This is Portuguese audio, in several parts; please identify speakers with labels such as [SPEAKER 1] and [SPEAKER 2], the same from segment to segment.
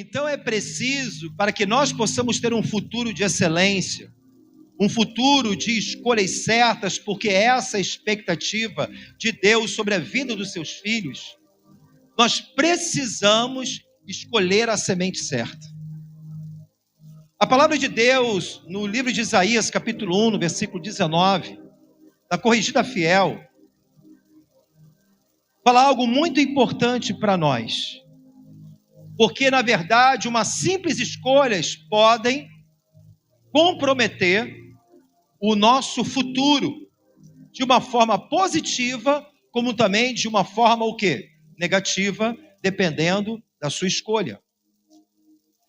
[SPEAKER 1] Então é preciso, para que nós possamos ter um futuro de excelência, um futuro de escolhas certas, porque essa é a expectativa de Deus sobre a vida dos seus filhos, nós precisamos escolher a semente certa. A palavra de Deus, no livro de Isaías, capítulo 1, no versículo 19, da Corrigida Fiel, fala algo muito importante para nós. Porque, na verdade, uma simples escolhas podem comprometer o nosso futuro de uma forma positiva, como também de uma forma o quê? Negativa, dependendo da sua escolha.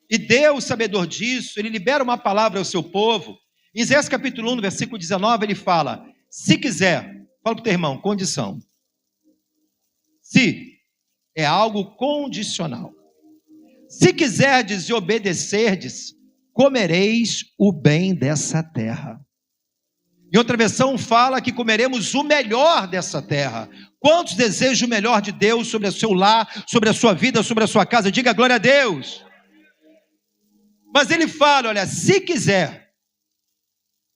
[SPEAKER 1] E Deus, sabedor disso, Ele libera uma palavra ao seu povo. Em Isaías capítulo 1, no versículo 19, Ele fala, se quiser, fala para o teu irmão, condição. Se é algo condicional. Se quiserdes e obedecerdes, comereis o bem dessa terra. Em outra versão fala que comeremos o melhor dessa terra. Quantos desejam o melhor de Deus sobre o seu lar, sobre a sua vida, sobre a sua casa? Diga glória a Deus. Mas ele fala, olha, se quiser.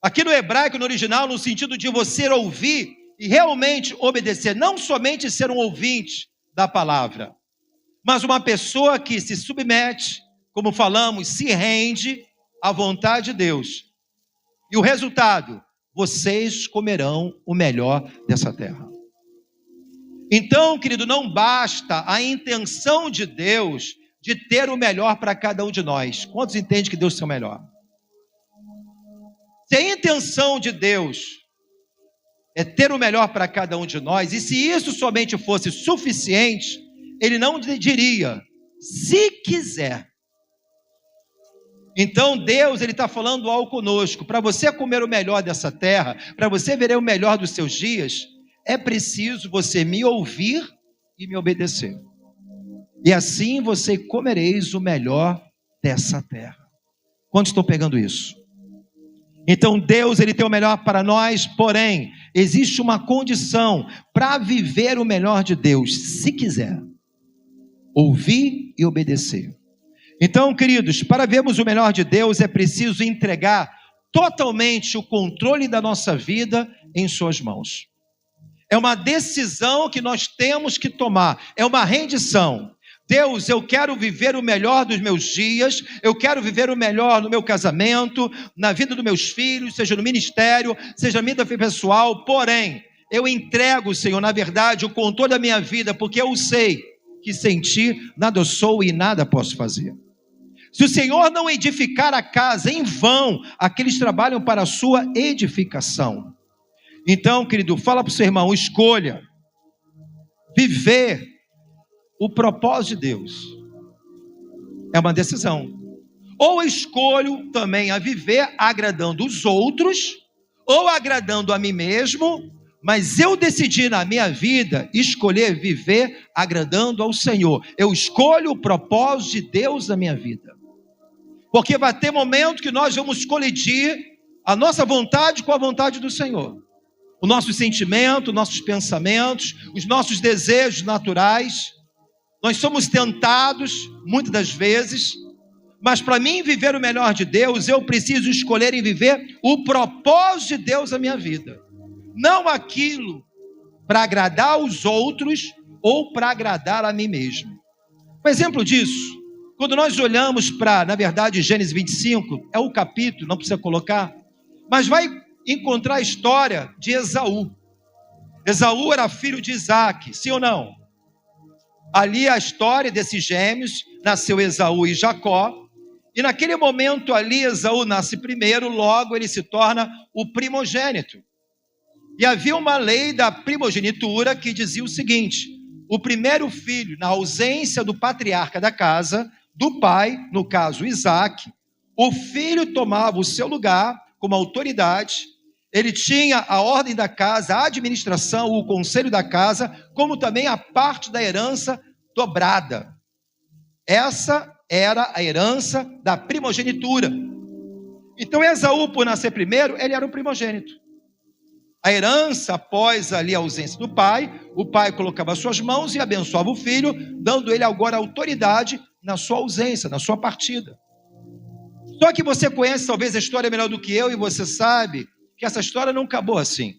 [SPEAKER 1] Aqui no hebraico, no original, no sentido de você ouvir e realmente obedecer. Não somente ser um ouvinte da palavra, mas uma pessoa que se submete, como falamos, se rende à vontade de Deus. E o resultado, vocês comerão o melhor dessa terra. Então, querido, não basta a intenção de Deus de ter o melhor para cada um de nós. Quantos entendem que Deus tem o melhor? Se a intenção de Deus é ter o melhor para cada um de nós, e se isso somente fosse suficiente, Ele não diria, se quiser. Então Deus, Ele está falando algo conosco. Para você comer o melhor dessa terra, para você ver o melhor dos seus dias, é preciso você me ouvir e me obedecer. E assim você comereis o melhor dessa terra. Quantos estão pegando isso? Então Deus, Ele tem o melhor para nós, porém, existe uma condição para viver o melhor de Deus, se quiser. Ouvir e obedecer. Então, queridos, para vermos o melhor de Deus, é preciso entregar totalmente o controle da nossa vida em suas mãos. É uma decisão que nós temos que tomar, é uma rendição. Deus, eu quero viver o melhor dos meus dias, eu quero viver o melhor no meu casamento, na vida dos meus filhos, seja no ministério, seja na vida pessoal, porém, eu entrego, Senhor, na verdade, o controle da minha vida, porque eu sei que sem ti nada eu sou e nada posso fazer. Se o Senhor não edificar a casa, em vão, aqueles trabalham para a sua edificação. Então, querido, fala para o seu irmão, escolha viver o propósito de Deus. É uma decisão. Ou escolho também a viver agradando os outros, ou agradando a mim mesmo, mas eu decidi na minha vida escolher viver agradando ao Senhor. Eu escolho o propósito de Deus na minha vida. Porque vai ter momento que nós vamos colidir a nossa vontade com a vontade do Senhor. O nosso sentimento, nossos pensamentos, os nossos desejos naturais. Nós somos tentados, muitas das vezes, mas para mim viver o melhor de Deus, eu preciso escolher em viver o propósito de Deus na minha vida. Não aquilo para agradar os outros ou para agradar a mim mesmo. Um exemplo disso, quando nós olhamos para, na verdade, Gênesis 25, é o capítulo, não precisa colocar, mas vai encontrar a história de Esaú. Esaú era filho de Isaac, sim ou não? Ali a história desses gêmeos, nasceu Esaú e Jacó, e naquele momento ali Esaú nasce primeiro, logo ele se torna o primogênito. E havia uma lei da primogenitura que dizia o seguinte: o primeiro filho, na ausência do patriarca da casa, do pai, no caso Isaac, o filho tomava o seu lugar como autoridade, ele tinha a ordem da casa, a administração, o conselho da casa, como também a parte da herança dobrada. Essa era a herança da primogenitura. Então Esaú, por nascer primeiro, ele era o primogênito. A herança, após ali a ausência do pai, o pai colocava suas mãos e abençoava o filho, dando ele agora autoridade na sua ausência, na sua partida. Só que você conhece talvez a história melhor do que eu e você sabe que essa história não acabou assim.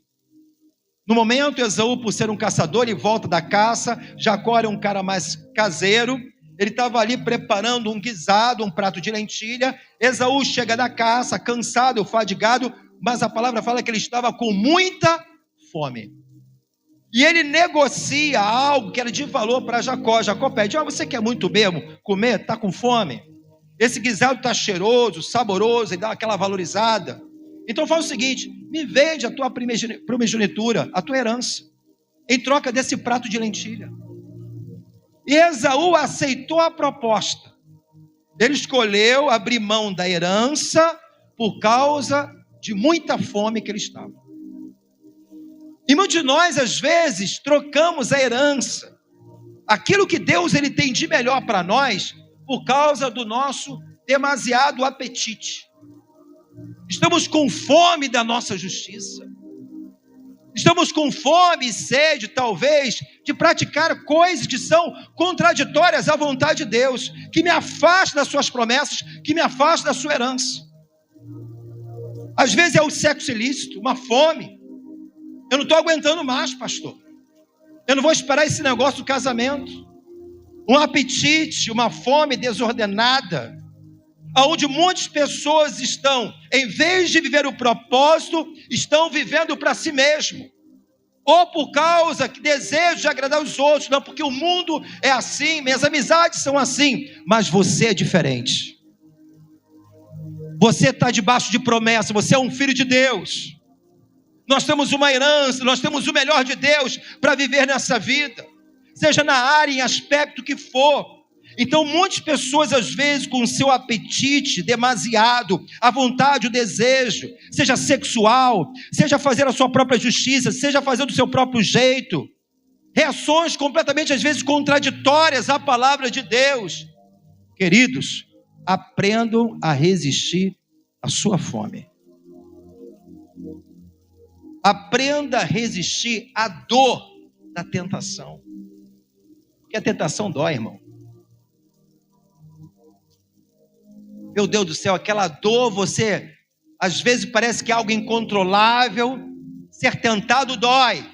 [SPEAKER 1] No momento, Esaú, por ser um caçador, ele volta da caça. Jacó era um cara mais caseiro. Ele estava ali preparando um guisado, um prato de lentilha. Esaú chega da caça, cansado, fadigado, mas a palavra fala que ele estava com muita fome. E ele negocia algo que era de valor para Jacó. Jacó pede: você quer muito mesmo comer? Está com fome? Esse guisado está cheiroso, saboroso, ele dá aquela valorizada. Então fala o seguinte: me vende a tua primogenitura, a tua herança, em troca desse prato de lentilha. E Esaú aceitou a proposta. Ele escolheu abrir mão da herança por causa de muita fome que ele estava. E muitos de nós, às vezes, trocamos a herança, aquilo que Deus ele tem de melhor para nós, por causa do nosso demasiado apetite. Estamos com fome da nossa justiça. Estamos com fome e sede, talvez, de praticar coisas que são contraditórias à vontade de Deus, que me afastam das suas promessas, que me afastam da sua herança. Às vezes é o sexo ilícito, uma fome. Eu não estou aguentando mais, pastor. Eu não vou esperar esse negócio do casamento. Um apetite, uma fome desordenada, onde muitas pessoas estão, em vez de viver o propósito, estão vivendo para si mesmo, ou por causa que desejo de agradar os outros, não, porque o mundo é assim, minhas amizades são assim, mas você é diferente. Você está debaixo de promessa, você é um filho de Deus. Nós temos uma herança, nós temos o melhor de Deus para viver nessa vida, seja na área, em aspecto que for. Então muitas pessoas às vezes com o seu apetite demasiado, a vontade, o desejo, seja sexual, seja fazer a sua própria justiça, seja fazer do seu próprio jeito, reações completamente às vezes contraditórias à palavra de Deus. Queridos, aprendam a resistir à sua fome. Aprenda a resistir à dor da tentação. Porque a tentação dói, irmão. Meu Deus do céu, aquela dor, você, às vezes parece que é algo incontrolável, ser tentado dói,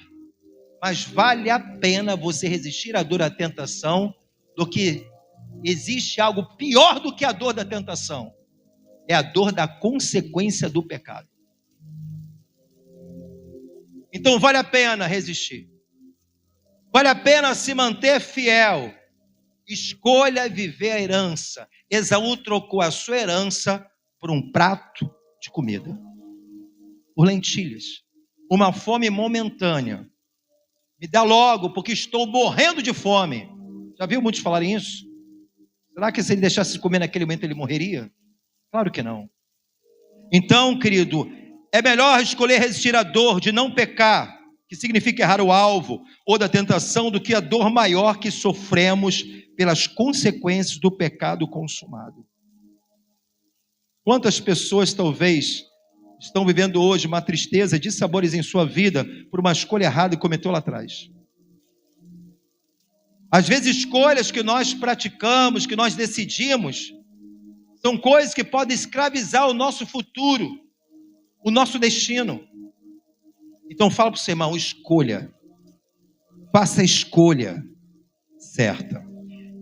[SPEAKER 1] mas vale a pena você resistir à dor da tentação, do que existe algo pior do que a dor da tentação, é a dor da consequência do pecado. Então vale a pena resistir, vale a pena se manter fiel. Escolha viver a herança. Esaú trocou a sua herança por um prato de comida, por lentilhas, uma fome momentânea. Me dá logo, porque estou morrendo de fome. Já viu muitos falarem isso? Será que se ele deixasse de comer naquele momento ele morreria? Claro que não. Então, querido, é melhor escolher resistir à dor de não pecar, que significa errar o alvo, ou da tentação, do que a dor maior que sofremos pelas consequências do pecado consumado. Quantas pessoas talvez estão vivendo hoje uma tristeza de sabores em sua vida por uma escolha errada que cometeu lá atrás? Às vezes escolhas que nós praticamos, que nós decidimos, são coisas que podem escravizar o nosso futuro, o nosso destino. Então fala para o seu irmão: escolha, faça a escolha certa.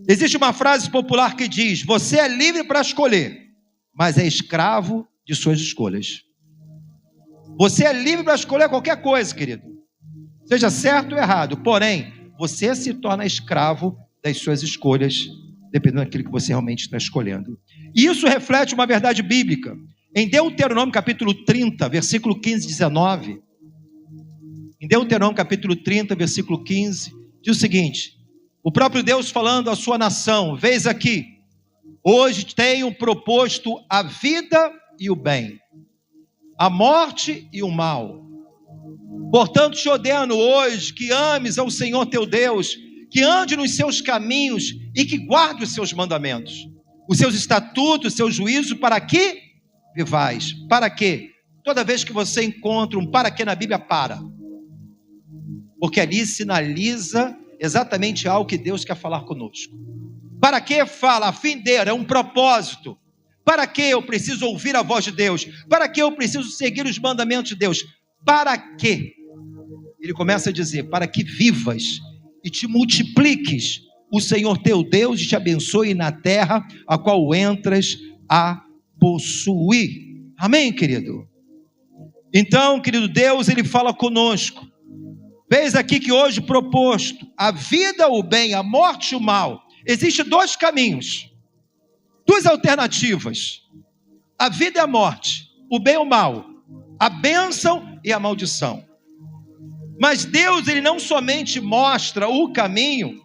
[SPEAKER 1] Existe uma frase popular que diz: você é livre para escolher, mas é escravo de suas escolhas. Você é livre para escolher qualquer coisa, querido, seja certo ou errado, porém, você se torna escravo das suas escolhas, dependendo daquilo que você realmente está escolhendo. E isso reflete uma verdade bíblica. Em Deuteronômio capítulo 30, versículo 15 e 19, em Deuteronômio capítulo 30, versículo 15, diz o seguinte: o próprio Deus falando à sua nação: vês aqui, hoje tenho proposto a vida e o bem, a morte e o mal. Portanto, te ordeno hoje que ames ao Senhor teu Deus, que ande nos seus caminhos e que guarde os seus mandamentos, os seus estatutos, os seus juízos, para que vivais. Para quê? Toda vez que você encontra um para quê na Bíblia, para. Porque ali sinaliza exatamente algo que Deus quer falar conosco. Para que fala? A fim de, é um propósito. Para que eu preciso ouvir a voz de Deus? Para que eu preciso seguir os mandamentos de Deus? Para que? Ele começa a dizer, para que vivas e te multipliques, o Senhor teu Deus te abençoe na terra a qual entras a possuir. Amém, querido? Então, querido, Deus, Ele fala conosco. Veja aqui que hoje proposto, a vida, o bem, a morte e o mal. Existem dois caminhos, duas alternativas. A vida e a morte, o bem e o mal, a bênção e a maldição. Mas Deus, Ele não somente mostra o caminho,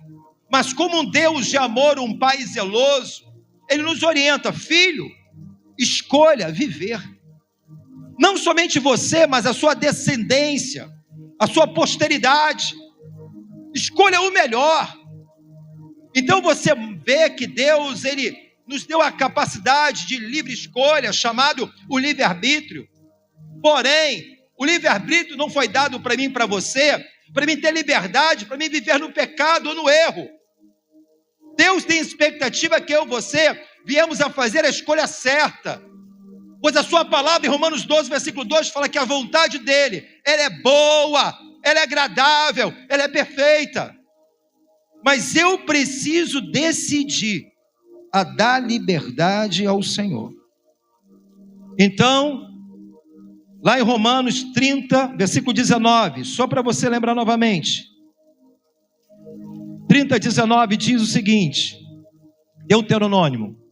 [SPEAKER 1] mas como um Deus de amor, um Pai zeloso, Ele nos orienta, filho, escolha viver. Não somente você, mas a sua descendência, a sua posteridade. Escolha o melhor. Então você vê que Deus, Ele nos deu a capacidade de livre escolha, chamado o livre-arbítrio. Porém, o livre-arbítrio não foi dado para mim e para você, para mim ter liberdade, para mim viver no pecado ou no erro. Deus tem expectativa que eu e você viemos a fazer a escolha certa. Pois a sua palavra em Romanos 12, versículo 2, fala que a vontade dele, ela é boa, ela é agradável, ela é perfeita. Mas eu preciso decidir a dar liberdade ao Senhor. Então, lá em Romanos 30, versículo 19, só para você lembrar novamente. 30, 19 diz o seguinte, Deuteronômio.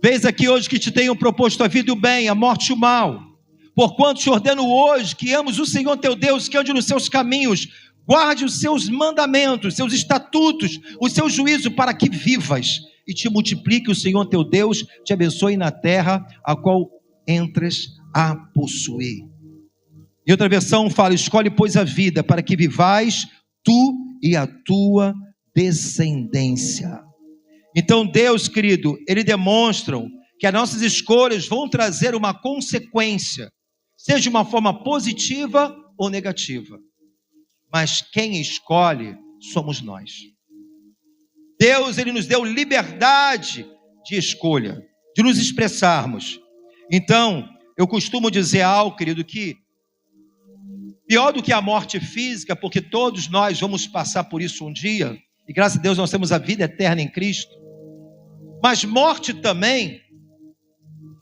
[SPEAKER 1] Vês aqui hoje que te tenho proposto a vida e o bem, a morte e o mal. Porquanto te ordeno hoje que ames o Senhor teu Deus, que ande nos seus caminhos, guarde os seus mandamentos, seus estatutos, o seu juízo, para que vivas e te multiplique o Senhor teu Deus, te abençoe na terra a qual entres a possuir. Em outra versão fala, escolhe pois a vida para que vivais tu e a tua descendência. Então Deus, querido, Ele demonstra que as nossas escolhas vão trazer uma consequência, seja de uma forma positiva ou negativa. Mas quem escolhe somos nós. Deus, Ele nos deu liberdade de escolha, de nos expressarmos. Então, eu costumo dizer algo, querido, que pior do que a morte física, porque todos nós vamos passar por isso um dia, e graças a Deus nós temos a vida eterna em Cristo. Mas morte também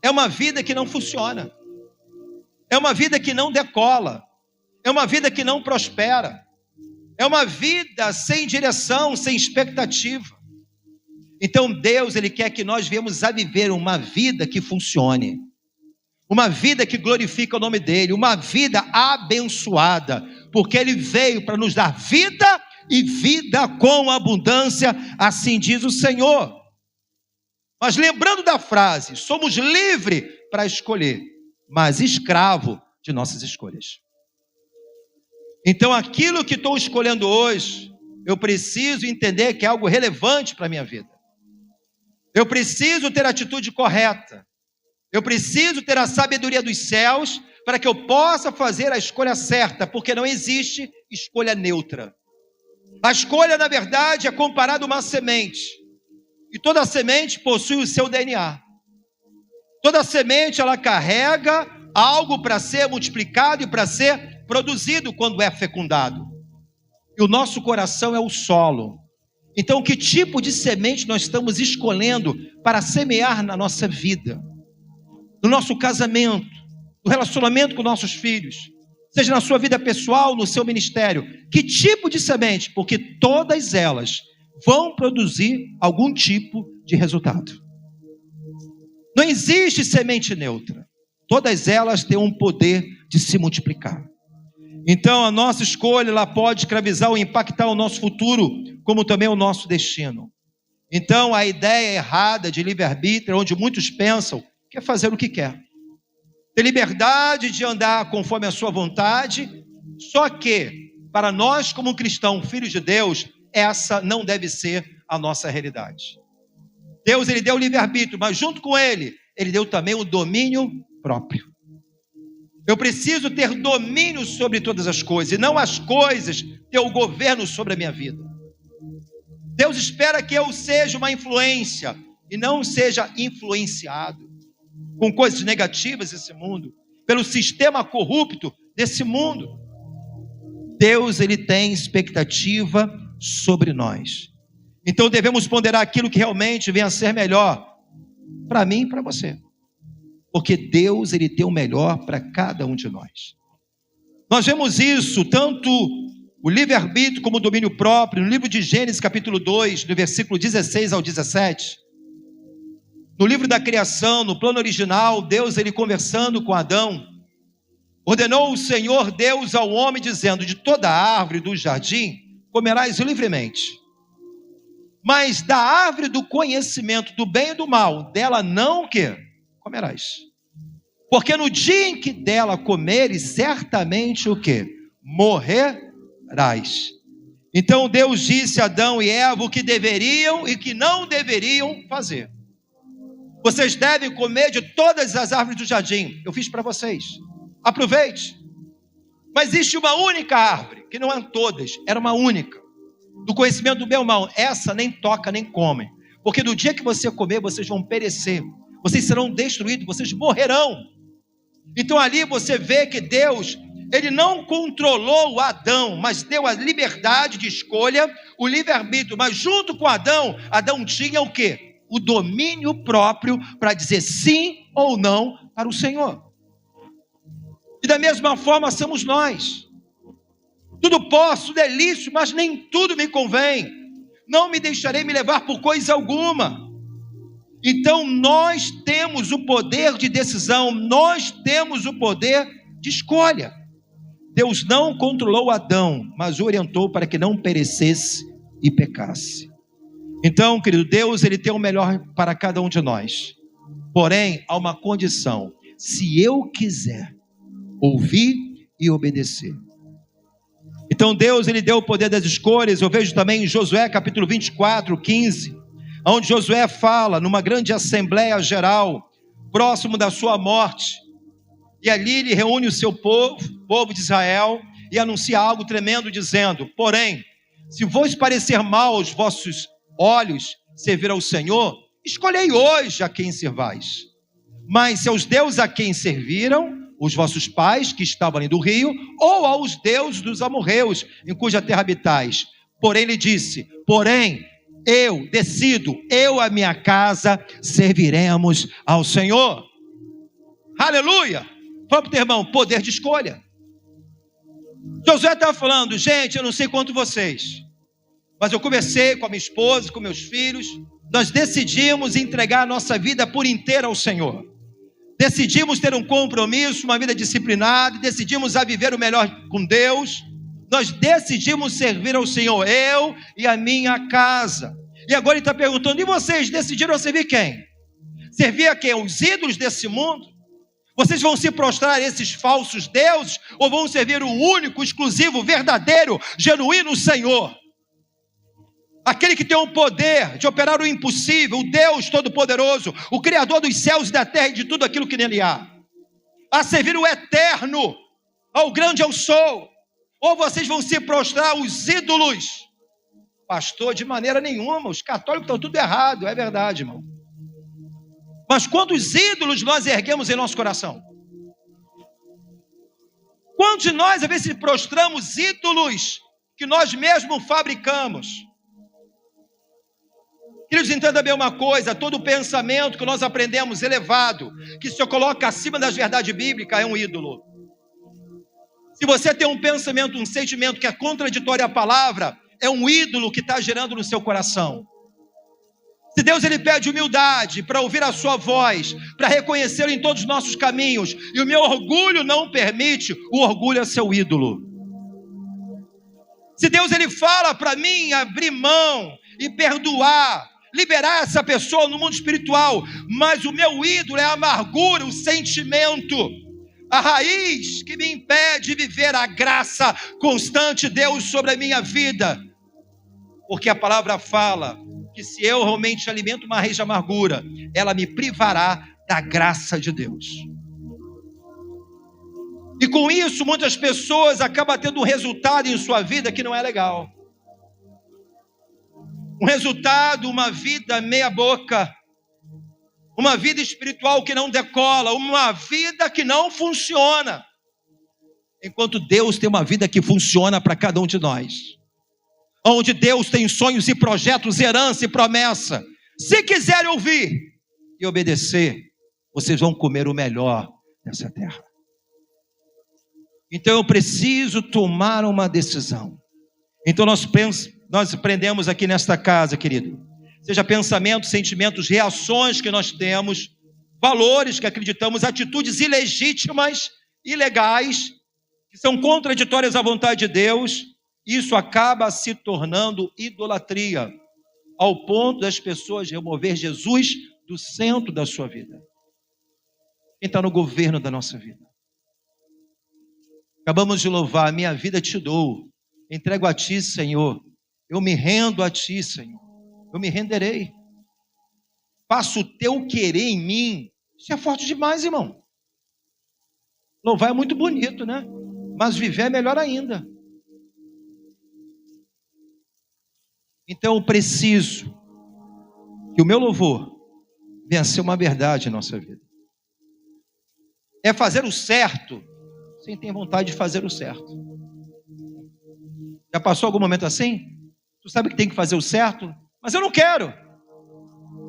[SPEAKER 1] é uma vida que não funciona. É uma vida que não decola. É uma vida que não prospera. É uma vida sem direção, sem expectativa. Então Deus, Ele quer que nós venhamos a viver uma vida que funcione. Uma vida que glorifica o nome dEle. Uma vida abençoada. Porque Ele veio para nos dar vida e vida com abundância, assim diz o Senhor. Mas lembrando da frase, somos livres para escolher, mas escravo de nossas escolhas. Então aquilo que estou escolhendo hoje, eu preciso entender que é algo relevante para a minha vida. Eu preciso ter a atitude correta. Eu preciso ter a sabedoria dos céus para que eu possa fazer a escolha certa, porque não existe escolha neutra. A escolha, na verdade, é comparada a uma semente. E toda semente possui o seu DNA. Toda semente, ela carrega algo para ser multiplicado e para ser produzido quando é fecundado. E o nosso coração é o solo. Então, que tipo de semente nós estamos escolhendo para semear na nossa vida? No nosso casamento, no relacionamento com nossos filhos, seja na sua vida pessoal, no seu ministério. Que tipo de semente? Porque todas elas vão produzir algum tipo de resultado. Não existe semente neutra. Todas elas têm um poder de se multiplicar. Então a nossa escolha, ela pode escravizar ou impactar o nosso futuro, como também o nosso destino. Então a ideia errada de livre-arbítrio, onde muitos pensam que é fazer o que quer. Ter liberdade de andar conforme a sua vontade, só que para nós como cristãos, filhos de Deus, essa não deve ser a nossa realidade. Deus, Ele deu o livre-arbítrio, mas junto com Ele, Ele deu também o domínio próprio. Eu preciso ter domínio sobre todas as coisas, e não as coisas ter o governo sobre a minha vida. Deus espera que eu seja uma influência e não seja influenciado com coisas negativas desse mundo, pelo sistema corrupto desse mundo. Deus, ele tem expectativa sobre nós. Então devemos ponderar aquilo que realmente vem a ser melhor para mim e para você. Porque Deus, ele tem o melhor para cada um de nós. Nós vemos isso, tanto o livre-arbítrio como o domínio próprio, no livro de Gênesis capítulo 2, do versículo 16 ao 17. No livro da criação, no plano original, Deus, ele conversando com Adão, ordenou o Senhor Deus ao homem, dizendo: de toda árvore do jardim comerás livremente, mas da árvore do conhecimento do bem e do mal, dela não o quê? Comerás. Porque no dia em que dela comeres, certamente o quê? Morrerás. Então Deus disse a Adão e Eva o que deveriam e que não deveriam fazer. Vocês devem comer de todas as árvores do jardim. Eu fiz para vocês. Aproveite. Mas existe uma única árvore, que não eram todas, era uma única, do conhecimento do bem e do mal. Essa nem toca, nem come. Porque no dia que você comer, vocês vão perecer. Vocês serão destruídos, vocês morrerão. Então ali você vê que Deus, ele não controlou Adão, mas deu a liberdade de escolha, o livre-arbítrio. Mas junto com Adão, Adão tinha o quê? O domínio próprio para dizer sim ou não para o Senhor. E da mesma forma somos nós. Tudo posso, tudo é lícito, mas nem tudo me convém. Não me deixarei me levar por coisa alguma. Então nós temos o poder de decisão, nós temos o poder de escolha. Deus não controlou Adão, mas o orientou para que não perecesse e pecasse. Então, querido, Deus, ele tem o melhor para cada um de nós. Porém, há uma condição: se eu quiser ouvir e obedecer. Então Deus, ele deu o poder das escolhas. Eu vejo também em Josué capítulo 24, 15, onde Josué fala numa grande assembleia geral, próximo da sua morte, e ali ele reúne o seu povo de Israel, e anuncia algo tremendo, dizendo: porém, se vos parecer mal aos vossos olhos servir ao Senhor, escolhei hoje a quem servais. Mas se aos deuses a quem serviram os vossos pais, que estavam além do rio, ou aos deuses dos amorreus, em cuja terra habitais. Porém, ele disse: porém, eu decido, eu e a minha casa serviremos ao Senhor. Aleluia! Fala para o teu irmão, poder de escolha. Josué estava falando: gente, eu não sei quanto vocês, mas eu conversei com a minha esposa, com meus filhos, nós decidimos entregar a nossa vida por inteira ao Senhor. Decidimos ter um compromisso, uma vida disciplinada, decidimos a viver o melhor com Deus. Nós decidimos servir ao Senhor, eu e a minha casa. E agora ele está perguntando: e vocês decidiram servir quem? Servir a quem? Os ídolos desse mundo? Vocês vão se prostrar a esses falsos deuses? Ou vão servir o único, exclusivo, verdadeiro, genuíno Senhor? Aquele que tem o poder de operar o impossível, o Deus Todo-Poderoso, o Criador dos céus e da terra e de tudo aquilo que nele há. A servir o eterno, ao grande eu sou. Ou vocês vão se prostrar aos ídolos? Pastor, de maneira nenhuma, os católicos estão tudo errado, é verdade, irmão. Mas quantos ídolos nós erguemos em nosso coração? Quantos de nós, às vezes, prostramos ídolos que nós mesmos fabricamos? Queridos, entenda bem uma coisa: todo pensamento que nós aprendemos elevado, que se coloca acima das verdades bíblicas, é um ídolo. Se você tem um pensamento, um sentimento que é contraditório à palavra, é um ídolo que está gerando no seu coração. Se Deus, ele pede humildade para ouvir a sua voz, para reconhecê-lo em todos os nossos caminhos, e o meu orgulho não permite, o orgulho é seu ídolo. Se Deus, ele fala para mim abrir mão e perdoar, liberar essa pessoa no mundo espiritual, mas o meu ídolo é a amargura, o sentimento, a raiz que me impede de viver a graça constante de Deus sobre a minha vida. Porque a palavra fala que se eu realmente alimento uma raiz de amargura, ela me privará da graça de Deus. E com isso, muitas pessoas acabam tendo um resultado em sua vida que não é legal. Um resultado, uma vida meia boca, uma vida espiritual que não decola, uma vida que não funciona. Enquanto Deus tem uma vida que funciona para cada um de nós. Onde Deus tem sonhos e projetos, herança e promessa. Se quiserem ouvir e obedecer, vocês vão comer o melhor nessa terra. Então eu preciso tomar uma decisão. Então nós aprendemos aqui nesta casa, querido. Seja pensamentos, sentimentos, reações que nós temos, valores que acreditamos, atitudes ilegítimas, ilegais, que são contraditórias à vontade de Deus, isso acaba se tornando idolatria, ao ponto das pessoas remover Jesus do centro da sua vida. Quem está no governo da nossa vida? Acabamos de louvar, minha vida te dou, entrego a ti, Senhor, eu me rendo a ti, Senhor, eu me renderei, faço o teu querer em mim. Isso é forte demais, irmão. Louvar é muito bonito, né? Mas viver é melhor ainda. Então eu preciso que o meu louvor venha a ser uma verdade em nossa vida. É fazer o certo sem ter vontade de fazer o certo. Já passou algum momento assim? Tu sabe que tem que fazer o certo, mas eu não quero.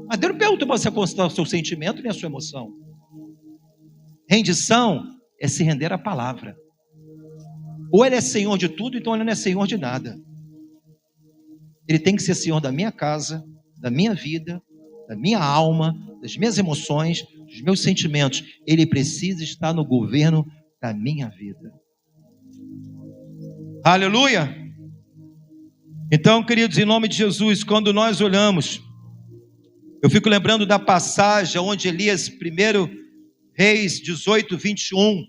[SPEAKER 1] Mas Deus não pergunta para você considerar o seu sentimento nem a sua emoção. Rendição é se render à palavra. Ou Ele é Senhor de tudo, então Ele não é Senhor de nada. Ele tem que ser Senhor da minha casa, da minha vida, da minha alma, das minhas emoções, dos meus sentimentos. Ele precisa estar no governo da minha vida. Aleluia! Então, queridos, em nome de Jesus, quando nós olhamos, eu fico lembrando da passagem onde Elias, 1 Reis 18, 21,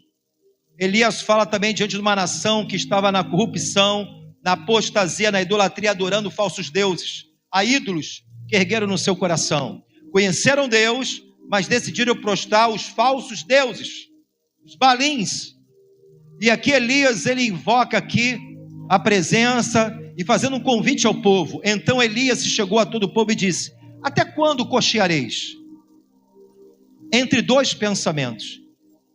[SPEAKER 1] Elias fala também diante de uma nação que estava na corrupção, na apostasia, na idolatria, adorando falsos deuses, a ídolos que ergueram no seu coração. Conheceram Deus, mas decidiram prostrar os falsos deuses, os balins. E aqui Elias, ele invoca aqui a presença e fazendo um convite ao povo. Então Elias se chegou a todo o povo e disse: até quando cocheareis? Entre dois pensamentos.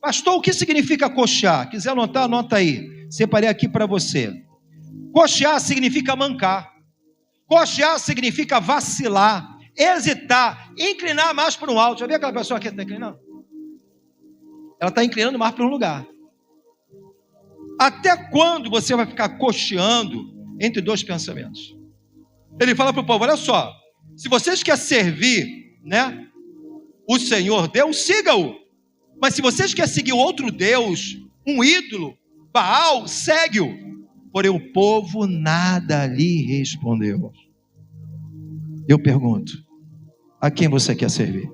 [SPEAKER 1] Pastor, o que significa cochear? Quiser anotar, anota aí. Separei aqui para você. Cochear significa mancar. Cochear significa vacilar, hesitar, inclinar mais para um alto. Já viu aquela pessoa que está inclinando? Ela está inclinando mais para um lugar. Até quando você vai ficar cocheando entre dois pensamentos? Ele fala para o povo: olha só, se vocês querem servir, né, o Senhor Deus, siga-o. Mas se vocês querem seguir outro Deus, um ídolo, Baal, segue-o. Porém o povo nada lhe respondeu. Eu pergunto: a quem você quer servir?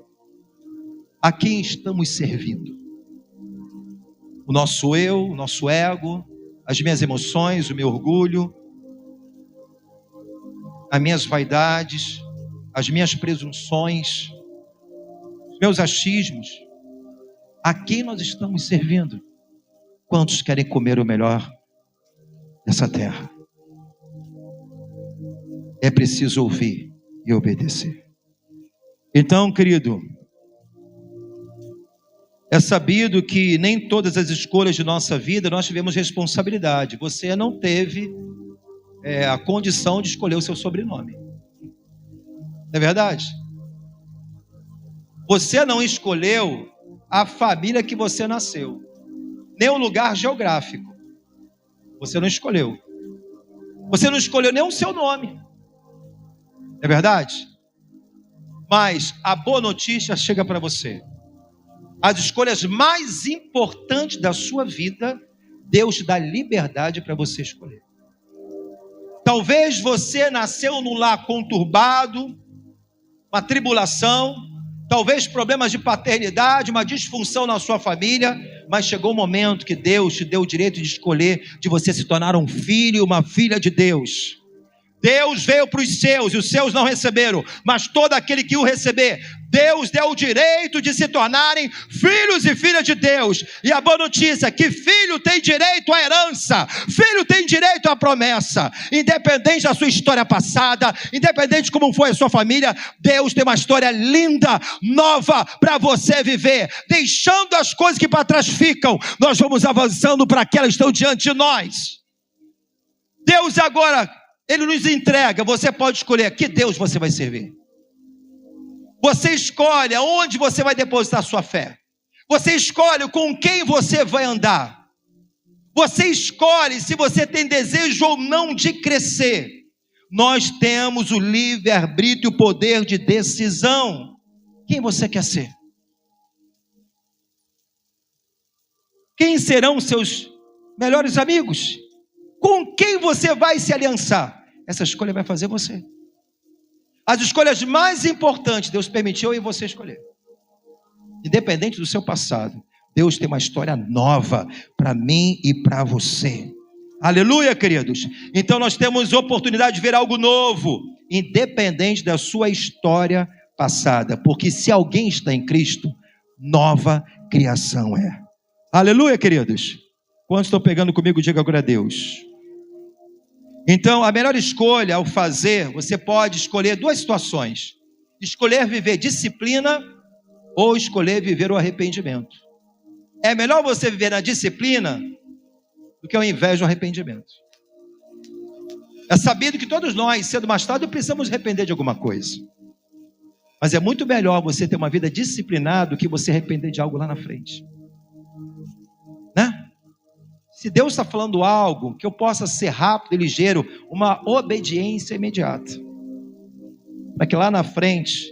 [SPEAKER 1] A quem estamos servindo? O nosso eu, o nosso ego, as minhas emoções, o meu orgulho, as minhas vaidades, as minhas presunções, os meus achismos. A quem nós estamos servindo? Quantos querem comer o melhor dessa terra? É preciso ouvir e obedecer. Então, querido, é sabido que nem todas as escolhas de nossa vida nós tivemos responsabilidade. Você não teve a condição de escolher o seu sobrenome. Não é verdade? Você não escolheu a família que você nasceu, nem o lugar geográfico. Você não escolheu. Você não escolheu nem o seu nome. É verdade? Mas a boa notícia chega para você. As escolhas mais importantes da sua vida, Deus dá liberdade para você escolher. Talvez você nasceu num lar conturbado, uma tribulação, talvez problemas de paternidade, uma disfunção na sua família, mas chegou o momento que Deus te deu o direito de escolher, de você se tornar um filho e uma filha de Deus. Deus veio para os seus e os seus não receberam, mas todo aquele que o receber, Deus deu o direito de se tornarem filhos e filhas de Deus. E a boa notícia é que filho tem direito à herança, filho tem direito à promessa, independente da sua história passada, independente de como foi a sua família, Deus tem uma história linda, nova para você viver. Deixando as coisas que para trás ficam, nós vamos avançando para aquelas que estão diante de nós. Deus agora, Ele nos entrega, você pode escolher que Deus você vai servir. Você escolhe aonde você vai depositar a sua fé. Você escolhe com quem você vai andar. Você escolhe se você tem desejo ou não de crescer. Nós temos o livre-arbítrio e o poder de decisão. Quem você quer ser? Quem serão seus melhores amigos? Com quem você vai se aliançar? Essa escolha vai fazer você. As escolhas mais importantes, Deus permitiu eu e você escolher. Independente do seu passado, Deus tem uma história nova para mim e para você. Aleluia, queridos. Então nós temos oportunidade de ver algo novo, independente da sua história passada. Porque se alguém está em Cristo, nova criação é. Aleluia, queridos. Quantos estão pegando comigo, diga glória a Deus. Então, a melhor escolha ao fazer, você pode escolher duas situações. Escolher viver disciplina ou escolher viver o arrependimento. É melhor você viver na disciplina do que ao invés do arrependimento. É sabido que todos nós, cedo ou mais tarde, precisamos arrepender de alguma coisa. Mas é muito melhor você ter uma vida disciplinada do que você arrepender de algo lá na frente. Né? Se Deus está falando algo, que eu possa ser rápido e ligeiro, uma obediência imediata. Para que lá na frente,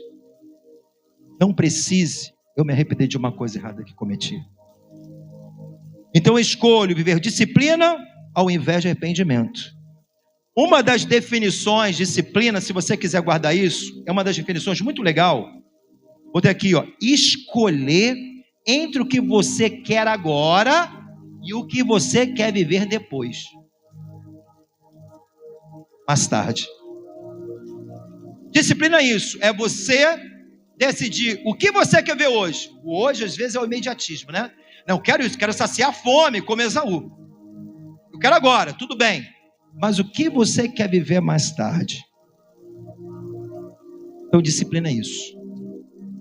[SPEAKER 1] não precise eu me arrepender de uma coisa errada que cometi. Então eu escolho viver disciplina ao invés de arrependimento. Uma das definições de disciplina, se você quiser guardar isso, é uma das definições muito legal. Vou ter aqui, ó, escolher entre o que você quer agora e o que você quer viver depois. Mais tarde. Disciplina é isso, é você decidir o que você quer ver hoje. O hoje às vezes é o imediatismo, né? Não, eu quero isso, quero saciar a fome como Esaú. Eu quero agora, tudo bem. Mas o que você quer viver mais tarde? Então disciplina é isso.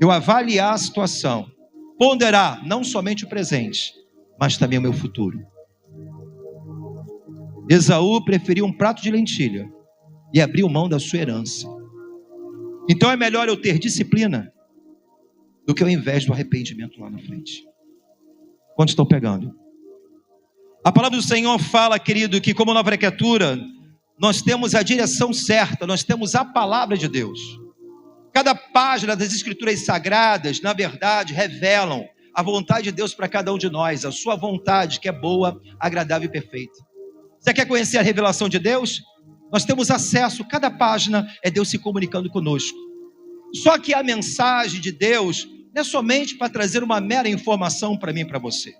[SPEAKER 1] Eu avaliar a situação, ponderar não somente o presente, mas também o meu futuro. Esaú preferiu um prato de lentilha e abriu mão da sua herança. Então é melhor eu ter disciplina do que ao invés do arrependimento lá na frente. Quantos estão pegando? A palavra do Senhor fala, querido, que como nova criatura, nós temos a direção certa, nós temos a palavra de Deus. Cada página das Escrituras Sagradas, na verdade, revelam a vontade de Deus para cada um de nós, a sua vontade que é boa, agradável e perfeita. Você quer conhecer a revelação de Deus? Nós temos acesso, cada página é Deus se comunicando conosco. Só que a mensagem de Deus não é somente para trazer uma mera informação para mim e para você.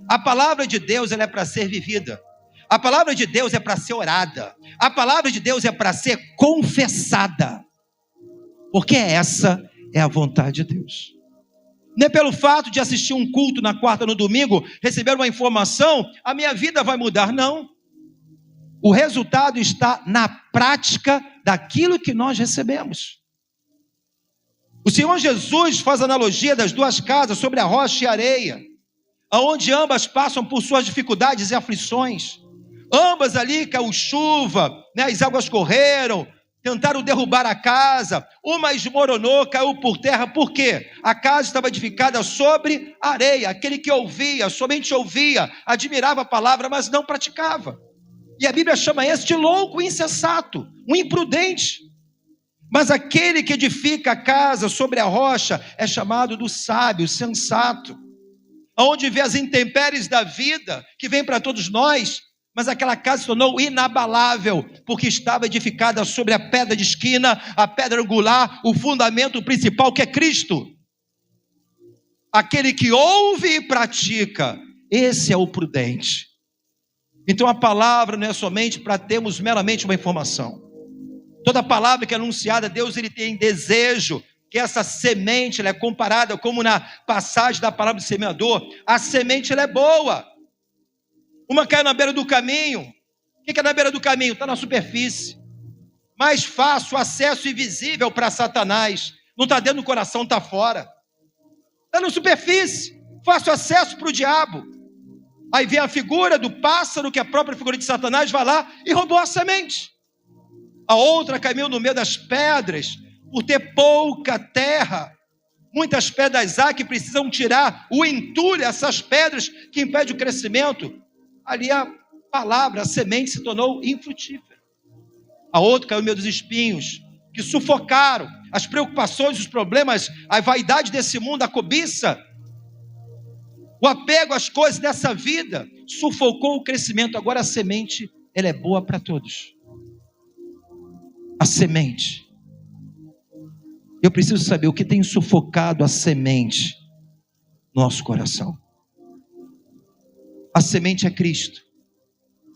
[SPEAKER 1] A palavra de Deus ela é para ser vivida. A palavra de Deus é para ser orada. A palavra de Deus é para ser confessada. Porque essa é a vontade de Deus. Não é pelo fato de assistir um culto na quarta, no domingo, receber uma informação, a minha vida vai mudar, não. O resultado está na prática daquilo que nós recebemos. O Senhor Jesus faz analogia das duas casas sobre a rocha e a areia, aonde ambas passam por suas dificuldades e aflições. Ambas ali caiu chuva, né, as águas correram, tentaram derrubar a casa, uma esmoronou, caiu por terra, por quê? A casa estava edificada sobre areia, aquele que ouvia, somente ouvia, admirava a palavra, mas não praticava. E a Bíblia chama esse de louco, insensato, um imprudente. Mas aquele que edifica a casa sobre a rocha é chamado do sábio, sensato. Onde vê as intempéries da vida, que vem para todos nós, mas aquela casa se tornou inabalável, porque estava edificada sobre a pedra de esquina, a pedra angular, o fundamento principal que é Cristo. Aquele que ouve e pratica, esse é o prudente. Então a palavra não é somente para termos meramente uma informação. Toda palavra que é anunciada, Deus ele tem desejo que essa semente ela é comparada, como na passagem da palavra do semeador, a semente ela é boa. Uma caiu na beira do caminho. O que é na beira do caminho? Está na superfície. Mais fácil, acesso invisível para Satanás. Não está dentro do coração, está fora. Está na superfície. Fácil acesso para o diabo. Aí vem a figura do pássaro, que é a própria figura de Satanás, vai lá e roubou a semente. A outra caiu no meio das pedras, por ter pouca terra. Muitas pedras há que precisam tirar o entulho, essas pedras que impedem o crescimento. Ali a palavra, a semente se tornou infrutífera. A outra caiu no meio dos espinhos, que sufocaram as preocupações, os problemas, a vaidade desse mundo, a cobiça, o apego às coisas dessa vida, sufocou o crescimento. Agora a semente, ela é boa para todos. A semente. Eu preciso saber o que tem sufocado a semente no nosso coração. A semente é Cristo.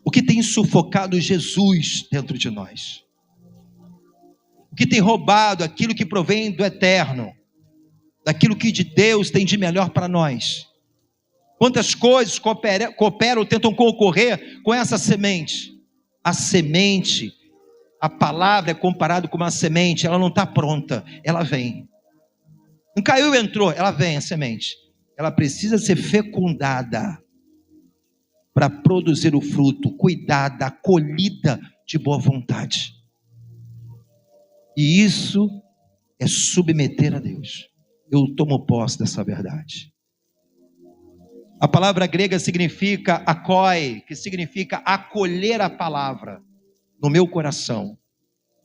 [SPEAKER 1] O que tem sufocado Jesus dentro de nós? O que tem roubado aquilo que provém do eterno? Daquilo que de Deus tem de melhor para nós? Quantas coisas cooperam, tentam concorrer com essa semente? A semente, a palavra é comparada com uma semente, ela não está pronta, ela vem. Não caiu e entrou, ela vem, a semente. Ela precisa ser fecundada para produzir o fruto, cuidada, acolhida de boa vontade. E isso é submeter a Deus. Eu tomo posse dessa verdade. A palavra grega significa akoi, que significa acolher a palavra no meu coração.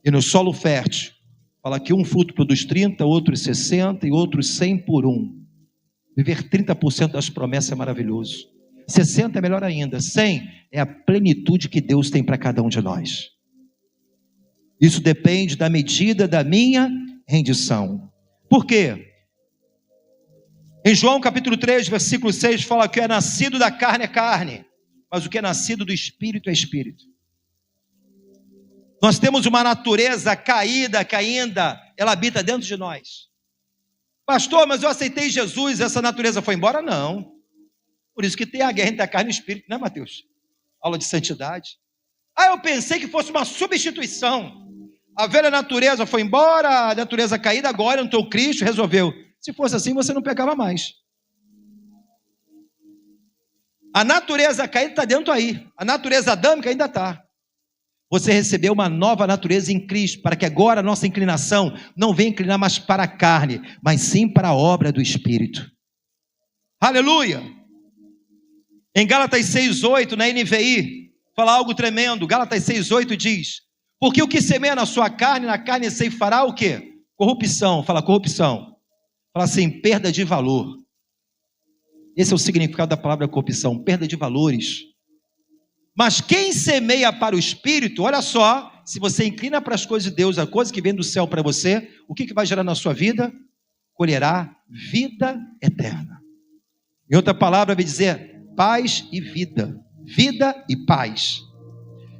[SPEAKER 1] E no solo fértil, fala que um fruto produz 30, outros 60 e outros 100 por um. Viver 30% das promessas é maravilhoso. 60 é melhor ainda. 100 é a plenitude que Deus tem para cada um de nós. Isso depende da medida da minha rendição. Por quê? Em João capítulo 3, versículo 6, fala que o que é nascido da carne é carne, mas o que é nascido do Espírito é Espírito. Nós temos uma natureza caída, que ainda ela habita dentro de nós. Pastor, mas eu aceitei Jesus, essa natureza foi embora? Não. Por isso que tem a guerra entre a carne e o Espírito, né, Mateus? Aula de santidade. Eu pensei que fosse uma substituição. A velha natureza foi embora, a natureza caída, agora entrou Cristo, resolveu. Se fosse assim, você não pecava mais. A natureza caída está dentro aí. A natureza adâmica ainda está. Você recebeu uma nova natureza em Cristo, para que agora a nossa inclinação não venha inclinar mais para a carne, mas sim para a obra do Espírito. Aleluia! Em Gálatas 6,8, na NVI, fala algo tremendo. Gálatas 6,8 diz: porque o que semeia na sua carne, na carne ceifará o quê? Corrupção. Fala corrupção. Fala assim, perda de valor. Esse é o significado da palavra corrupção, perda de valores. Mas quem semeia para o Espírito, olha só, se você inclina para as coisas de Deus, a coisa que vem do céu para você, o que vai gerar na sua vida? Colherá vida eterna. Em outra palavra, vai dizer paz e vida. Vida e paz.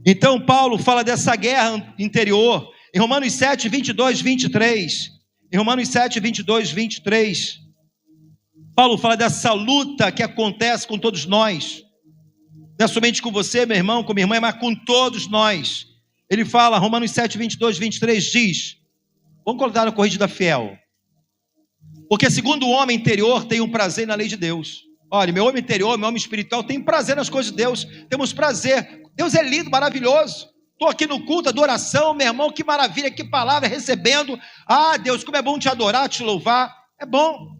[SPEAKER 1] Então Paulo fala dessa guerra interior, em Romanos 7, 22, 23. Em Romanos 7, 22, 23, Paulo fala dessa luta que acontece com todos nós. Não é somente com você, meu irmão, com minha irmã, mas com todos nós. Ele fala, Romanos 7, 22, 23, diz, vamos colocar na corrigida fiel. Porque segundo o homem interior tem um prazer na lei de Deus. Olha, meu homem interior, meu homem espiritual tem prazer nas coisas de Deus. Temos prazer. Deus é lindo, maravilhoso. Estou aqui no culto, adoração, meu irmão, que maravilha, que palavra, recebendo. Deus, como é bom te adorar, te louvar. É bom.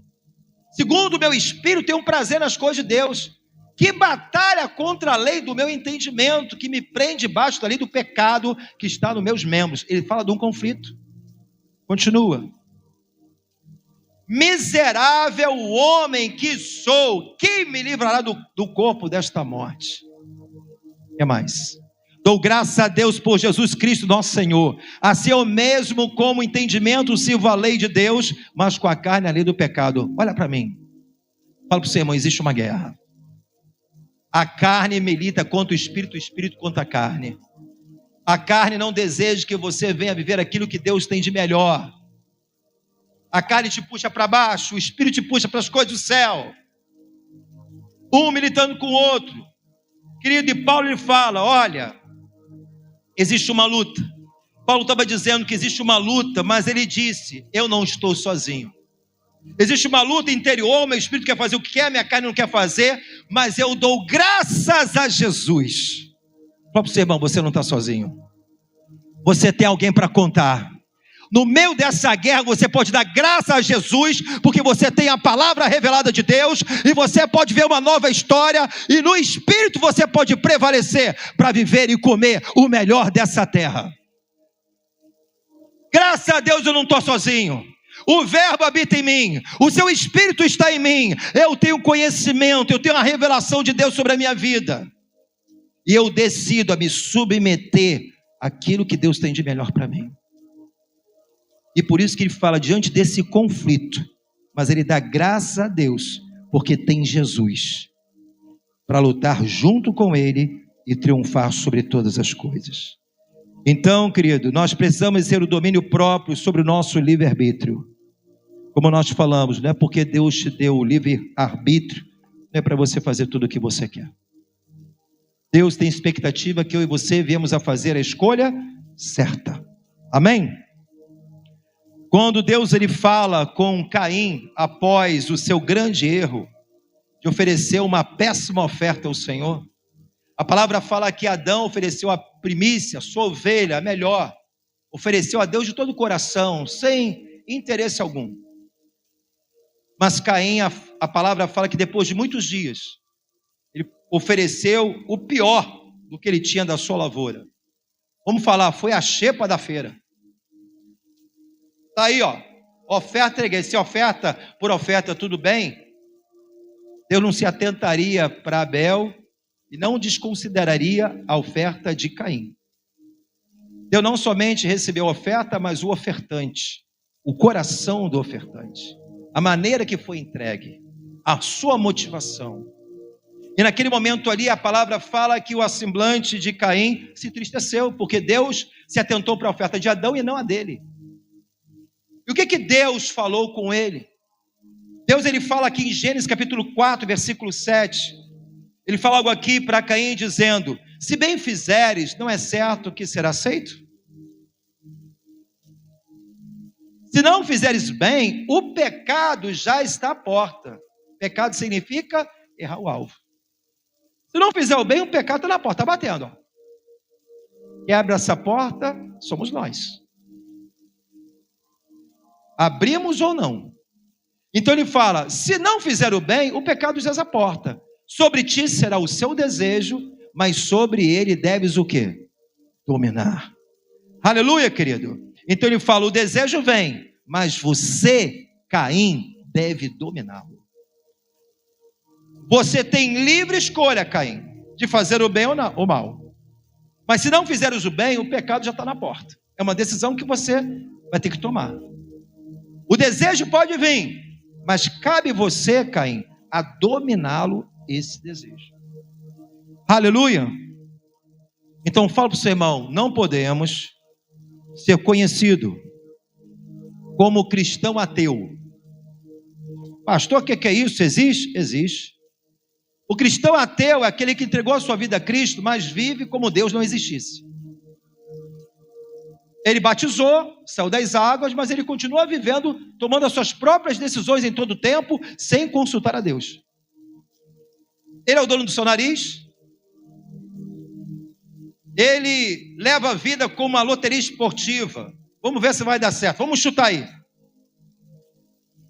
[SPEAKER 1] Segundo o meu espírito, tem um prazer nas coisas de Deus. Que batalha contra a lei do meu entendimento, que me prende debaixo da lei do pecado que está nos meus membros. Ele fala de um conflito. Continua. Miserável o homem que sou, quem me livrará do corpo desta morte? O que mais? Dou graças a Deus por Jesus Cristo, nosso Senhor. Assim eu mesmo, como entendimento, sirvo a lei de Deus, mas com a carne a lei do pecado. Olha para mim. Fala para o seu irmão, existe uma guerra. A carne milita contra o espírito contra a carne. A carne não deseja que você venha viver aquilo que Deus tem de melhor. A carne te puxa para baixo, o espírito te puxa para as coisas do céu. Um militando com o outro. Querido, e Paulo ele fala, olha, existe uma luta. Paulo estava dizendo que existe uma luta, mas ele disse, eu não estou sozinho. Existe uma luta interior, meu espírito quer fazer o que quer, minha carne não quer fazer, mas eu dou graças a Jesus. Fala para o seu irmão, você não está sozinho. Você tem alguém para contar. No meio dessa guerra você pode dar graças a Jesus, porque você tem a palavra revelada de Deus, e você pode ver uma nova história, e no espírito você pode prevalecer para viver e comer o melhor dessa terra. Graças a Deus eu não estou sozinho. O verbo habita em mim, o seu espírito está em mim, eu tenho conhecimento, eu tenho a revelação de Deus sobre a minha vida, e eu decido a me submeter àquilo que Deus tem de melhor para mim. E por isso que ele fala diante desse conflito, mas ele dá graças a Deus, porque tem Jesus, para lutar junto com ele e triunfar sobre todas as coisas. Então, querido, nós precisamos ter o domínio próprio sobre o nosso livre-arbítrio. Como nós falamos, não é porque Deus te deu o livre-arbítrio, não é para você fazer tudo o que você quer. Deus tem expectativa que eu e você viemos a fazer a escolha certa. Amém? Quando Deus ele fala com Caim, após o seu grande erro, de oferecer uma péssima oferta ao Senhor, a palavra fala que Adão ofereceu a primícia, a sua ovelha, a melhor, ofereceu a Deus de todo o coração, sem interesse algum. Mas Caim, a palavra fala que depois de muitos dias, ele ofereceu o pior do que ele tinha da sua lavoura. Vamos falar, foi a xepa da feira. Está aí, ó, oferta, se oferta por oferta, tudo bem. Deus não se atentaria para Abel e não desconsideraria a oferta de Caim. Deus não somente recebeu a oferta, mas o ofertante, o coração do ofertante, a maneira que foi entregue, a sua motivação. E naquele momento ali a palavra fala que o semblante de Caim se entristeceu, porque Deus se atentou para a oferta de Adão e não a dele. E o que Deus falou com ele? Deus ele fala aqui em Gênesis capítulo 4, versículo 7, ele fala algo aqui para Caim dizendo, se bem fizeres, não é certo que será aceito? Se não fizeres bem, o pecado já está à porta. Pecado significa errar o alvo. Se não fizer o bem, o pecado está na porta, está batendo. Ó. Quem abre essa porta somos nós. Abrimos ou não? Então ele fala, se não fizer o bem, o pecado já está à porta. Sobre ti será o seu desejo, mas sobre ele deves o quê? Dominar. Aleluia, querido. Então ele fala, o desejo vem, mas você, Caim, deve dominá-lo. Você tem livre escolha, Caim, de fazer o bem ou não, ou mal. Mas se não fizeres o bem, o pecado já está na porta. É uma decisão que você vai ter que tomar. O desejo pode vir, mas cabe você, Caim, a dominá-lo, esse desejo. Aleluia. Então fala para o seu irmão, não podemos ser conhecido como cristão ateu. Pastor, o que é isso? Existe? Existe. O cristão ateu é aquele que entregou a sua vida a Cristo, mas vive como Deus não existisse. Ele batizou, saiu das águas, mas ele continua vivendo, tomando as suas próprias decisões em todo o tempo, sem consultar a Deus. Ele é o dono do seu nariz. Ele leva a vida como uma loteria esportiva. Vamos ver se vai dar certo. Vamos chutar aí.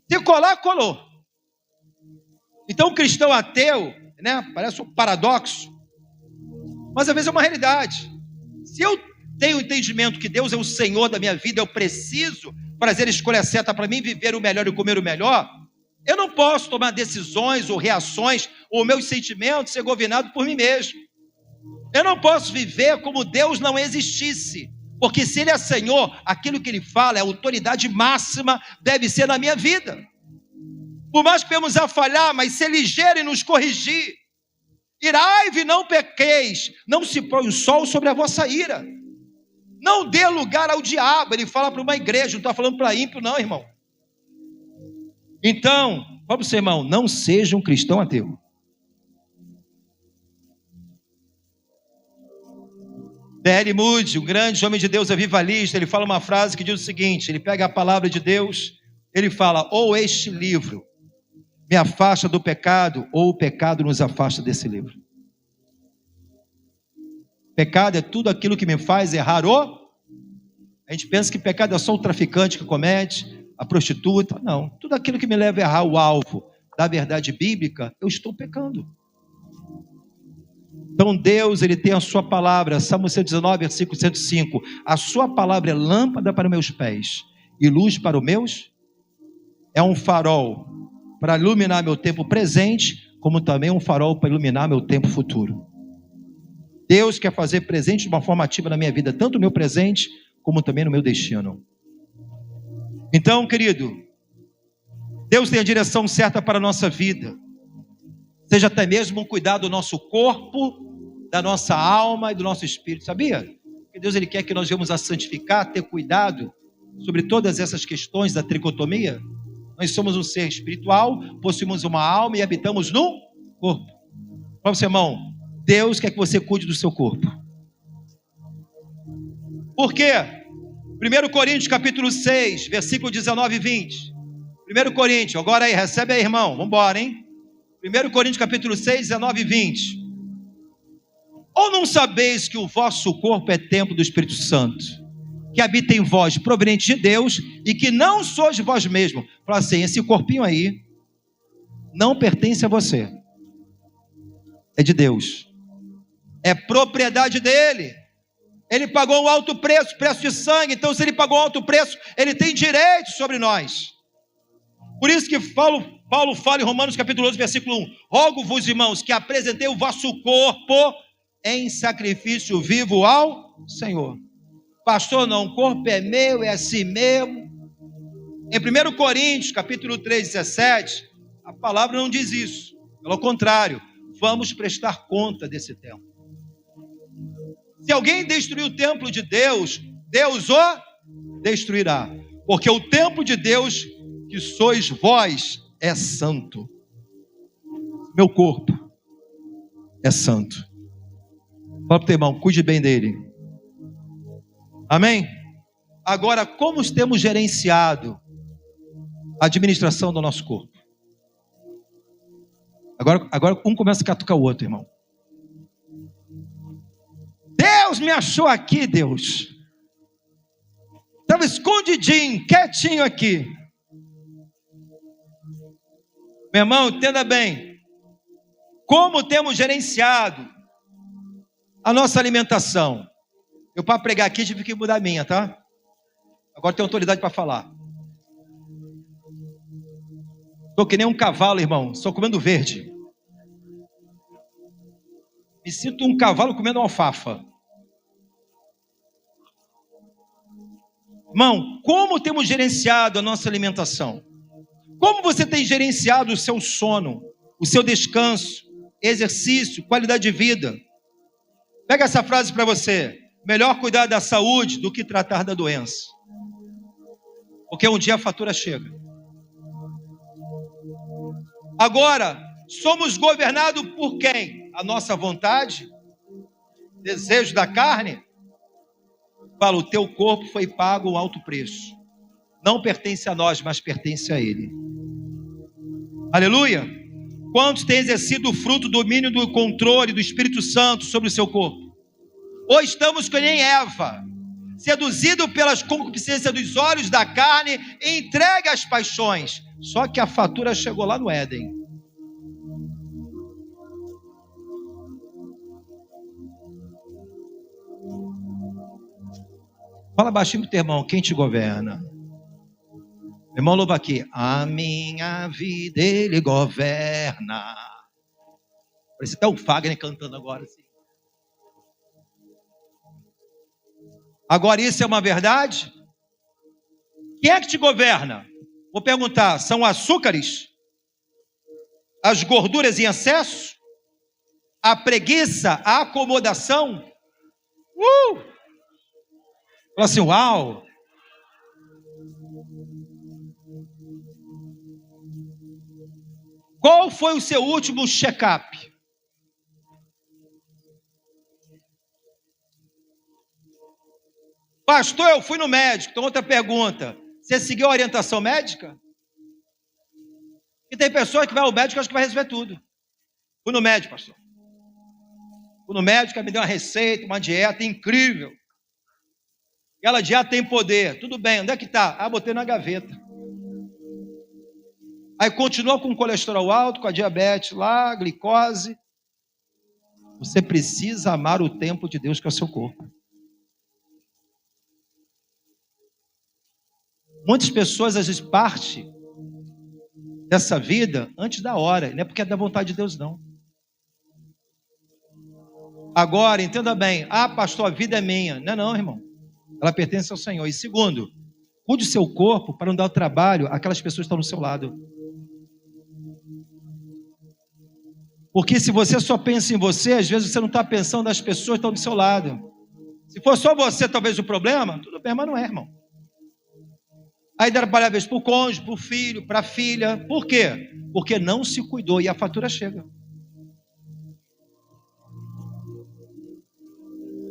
[SPEAKER 1] Se colar, colou. Então o cristão ateu, né, parece um paradoxo, mas às vezes é uma realidade. Se eu tenho o entendimento que Deus é o Senhor da minha vida, eu preciso fazer a escolha certa para mim viver o melhor e comer o melhor, eu não posso tomar decisões ou reações ou meus sentimentos ser governado por mim mesmo. Eu não posso viver como Deus não existisse, porque se Ele é Senhor, aquilo que Ele fala, a autoridade máxima deve ser na minha vida. Por mais que venhamos a falhar, mas ser ligeiro em nos corrigir. Irai-vos e não pequeis, não se põe o sol sobre a vossa ira. Não dê lugar ao diabo. Ele fala para uma igreja, não está falando para ímpio não, irmão. Então, vamos ser, irmão, não seja um cristão ateu. D.L. Moody, um grande homem de Deus avivalista, ele fala uma frase que diz o seguinte, ele pega a palavra de Deus, ele fala, ou este livro me afasta do pecado, ou o pecado nos afasta desse livro. Pecado é tudo aquilo que me faz errar a gente pensa que pecado é só o traficante que comete, a prostituta, não, tudo aquilo que me leva a errar o alvo da verdade bíblica, eu estou pecando. Então Deus, Ele tem a sua palavra, Salmo 119, versículo 105, a sua palavra é lâmpada para os meus pés e luz para os meus, é um farol para iluminar meu tempo presente, como também um farol para iluminar meu tempo futuro. Deus quer fazer presente de uma forma ativa na minha vida, tanto no meu presente, como também no meu destino. Então, querido, Deus tem a direção certa para a nossa vida, seja até mesmo um cuidado do nosso corpo, da nossa alma e do nosso espírito, sabia? Que Deus Ele quer que nós venhamos a santificar, ter cuidado sobre todas essas questões da tricotomia. Nós somos um ser espiritual, possuímos uma alma e habitamos no corpo. Para você, irmão, Deus quer que você cuide do seu corpo. Por quê? 1 Coríntios capítulo 6, versículo 19 e 20. 1 Coríntios, agora aí, recebe aí, irmão, vamos embora, hein? 1 Coríntios capítulo 6, 19 e 20. Ou não sabeis que o vosso corpo é templo do Espírito Santo, que habita em vós, proveniente de Deus, e que não sois vós mesmos? Fala assim, esse corpinho aí não pertence a você, é de Deus, é propriedade dele. Ele pagou um alto preço, preço de sangue. Então se ele pagou um alto preço, ele tem direito sobre nós. Por isso que Paulo fala em Romanos capítulo 11, versículo 1, rogo-vos, irmãos, que apresentei o vosso corpo em sacrifício vivo ao Senhor. Pastor, não, o corpo é meu, é assim mesmo. Em 1 Coríntios capítulo 3, 17, a palavra não diz isso. Pelo contrário, vamos prestar conta desse templo. Se alguém destruir o templo de Deus, Deus o destruirá. Porque o templo de Deus, que sois vós, é santo. Meu corpo é santo. Fala para o teu irmão, cuide bem dele. Amém? Agora, como temos gerenciado a administração do nosso corpo? Agora um começa a catucar o outro, irmão. Deus me achou aqui, Deus. Estava escondidinho, quietinho aqui. Meu irmão, entenda bem. Como temos gerenciado a nossa alimentação? Eu, para pregar aqui, tive que mudar a minha, tá? Agora tenho autoridade para falar. Estou que nem um cavalo, irmão. Estou comendo verde. Me sinto um cavalo comendo alfafa. Irmão, como temos gerenciado a nossa alimentação? Como você tem gerenciado o seu sono, o seu descanso, exercício, qualidade de vida? Pega essa frase para você. Melhor cuidar da saúde do que tratar da doença. Porque um dia a fatura chega. Agora, somos governados por quem? A nossa vontade? Desejo da carne? Fala, o teu corpo foi pago um alto preço. Não pertence a nós, mas pertence a Ele. Aleluia! Quantos têm exercido o fruto do domínio do controle do Espírito Santo sobre o seu corpo? Ou estamos que nem Eva, seduzido pelas concupiscências dos olhos da carne, entregue às paixões. Só que a fatura chegou lá no Éden. Fala baixinho pro teu irmão, quem te governa? Meu irmão, louva aqui. A minha vida Ele governa. Parece até o Fagner cantando agora assim. Agora isso é uma verdade? Quem é que te governa? Vou perguntar, são açúcares? As gorduras em excesso? A preguiça? A acomodação? Fala assim, uau! Qual foi o seu último check-up? Pastor, eu fui no médico. Então, outra pergunta. Você seguiu a orientação médica? E tem pessoa que vai ao médico e acha que vai resolver tudo. Fui no médico, pastor. Fui no médico, ele me deu uma receita, uma dieta incrível. Aquela dieta tem poder. Tudo bem, onde é que está? Ah, botei na gaveta. Aí continua com o colesterol alto, com a diabetes lá, glicose. Você precisa amar o templo de Deus, que é o seu corpo. Muitas pessoas, às vezes, partem dessa vida antes da hora. Não é porque é da vontade de Deus, não. Agora, entenda bem. Ah, pastor, a vida é minha. Não é não, irmão. Ela pertence ao Senhor. E segundo, cuide do seu corpo para não dar o trabalho àquelas pessoas que estão no seu lado. Porque se você só pensa em você, às vezes você não está pensando nas pessoas que estão do seu lado. Se for só você, talvez o problema, tudo bem, mas não é, irmão. Aí deram para a vez para o cônjuge, para o filho, para a filha. Por quê? Porque não se cuidou e a fatura chega.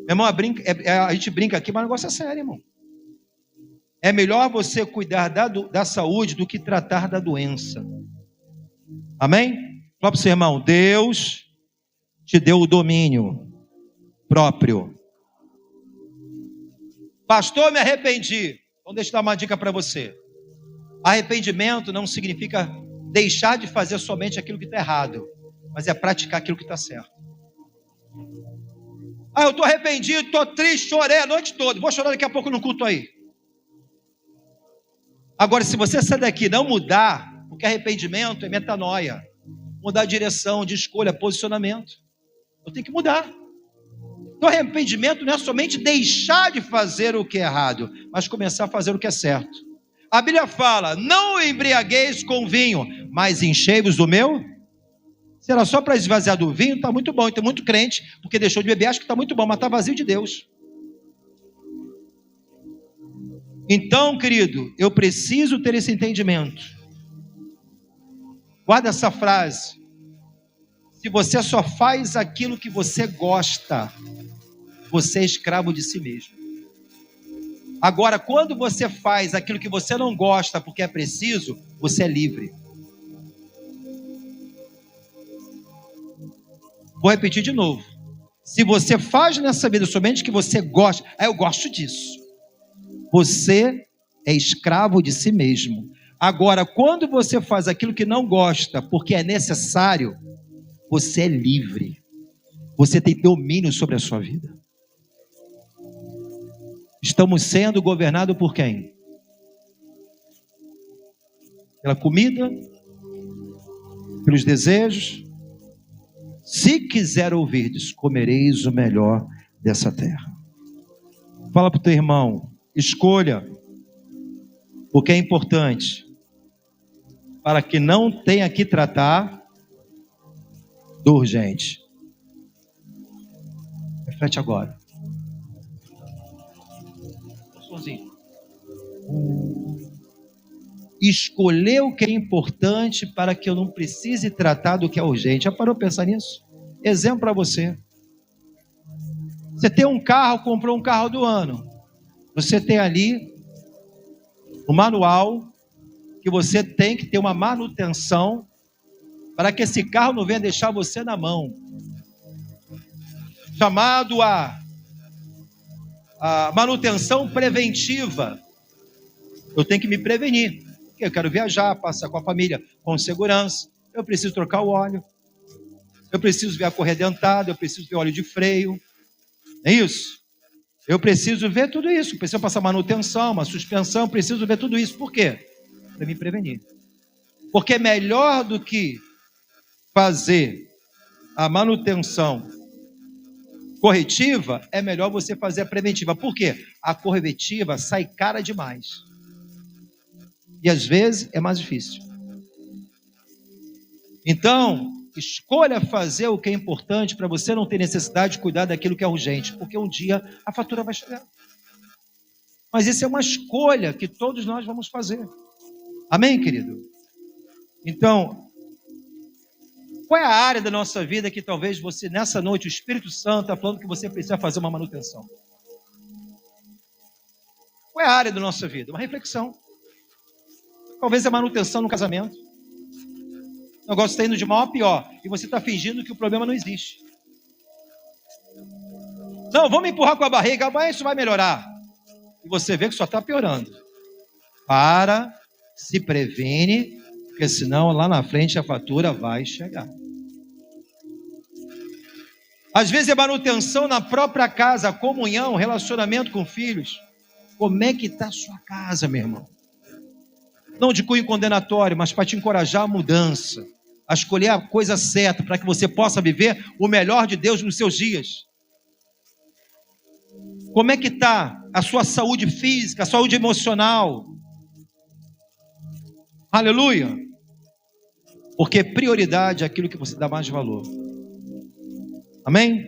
[SPEAKER 1] Meu irmão, a gente brinca aqui, mas o negócio é sério, irmão. É melhor você cuidar da saúde do que tratar da doença. Amém? Fala para o seu irmão, Deus te deu o domínio próprio. Pastor, me arrependi. Então deixa eu dar uma dica para você. Arrependimento não significa deixar de fazer somente aquilo que está errado, mas é praticar aquilo que está certo. Ah, eu estou arrependido, estou triste, chorei a noite toda. Vou chorar daqui a pouco no culto aí. Agora, se você sair daqui e não mudar, porque arrependimento é metanoia, mudar a direção, de escolha, posicionamento. Eu tenho que mudar. Então, arrependimento não é somente deixar de fazer o que é errado, mas começar a fazer o que é certo. A Bíblia fala, não embriagueis com vinho, mas enchei-vos do meu. Se era só para esvaziar do vinho, está muito bom. E tem muito crente, porque deixou de beber, acha que está muito bom, mas está vazio de Deus. Então, querido, eu preciso ter esse entendimento. Guarda essa frase. Se você só faz aquilo que você gosta, você é escravo de si mesmo. Agora, quando você faz aquilo que você não gosta porque é preciso, você é livre. Vou repetir de novo. Se você faz nessa vida somente o que você gosta, eu gosto disso. Você é escravo de si mesmo. Agora, quando você faz aquilo que não gosta porque é necessário, você é livre. Você tem domínio sobre a sua vida. Estamos sendo governados por quem? Pela comida? Pelos desejos? Se quiser ouvirdes, comereis o melhor dessa terra. Fala para o teu irmão, escolha o que é importante, para que não tenha que tratar do urgente. Reflete agora. Escolher o que é importante para que eu não precise tratar do que é urgente. Já parou para pensar nisso? Exemplo para você. Você tem um carro, comprou um carro do ano. Você tem ali o manual que você tem que ter uma manutenção para que esse carro não venha deixar você na mão. Chamado a manutenção preventiva. Eu tenho que me prevenir. Eu quero viajar, passar com a família com segurança. Eu preciso trocar o óleo. Eu preciso ver a correia dentada. Eu preciso ver óleo de freio. É isso? Eu preciso ver tudo isso. Preciso passar manutenção, uma suspensão. Preciso ver tudo isso. Por quê? Para me prevenir. Porque melhor do que fazer a manutenção corretiva, é melhor você fazer a preventiva. Por quê? A corretiva sai cara demais. E às vezes é mais difícil. Então, escolha fazer o que é importante para você não ter necessidade de cuidar daquilo que é urgente, porque um dia a fatura vai chegar. Mas isso é uma escolha que todos nós vamos fazer. Amém, querido? Então, qual é a área da nossa vida que talvez você, nessa noite, o Espírito Santo está falando que você precisa fazer uma manutenção? Qual é a área da nossa vida? Uma reflexão. Talvez a manutenção no casamento. O negócio está indo de mal a pior. E você está fingindo que o problema não existe. Não, vamos empurrar com a barriga, mas isso vai melhorar. E você vê que só está piorando. Para, se previne, porque senão lá na frente a fatura vai chegar. Às vezes é manutenção na própria casa, comunhão, relacionamento com filhos. Como é que está a sua casa, meu irmão? Não de cunho condenatório, mas para te encorajar a mudança, a escolher a coisa certa, para que você possa viver o melhor de Deus nos seus dias. Como é que está a sua saúde física, a saúde emocional? Aleluia! Porque prioridade é aquilo que você dá mais valor. Amém?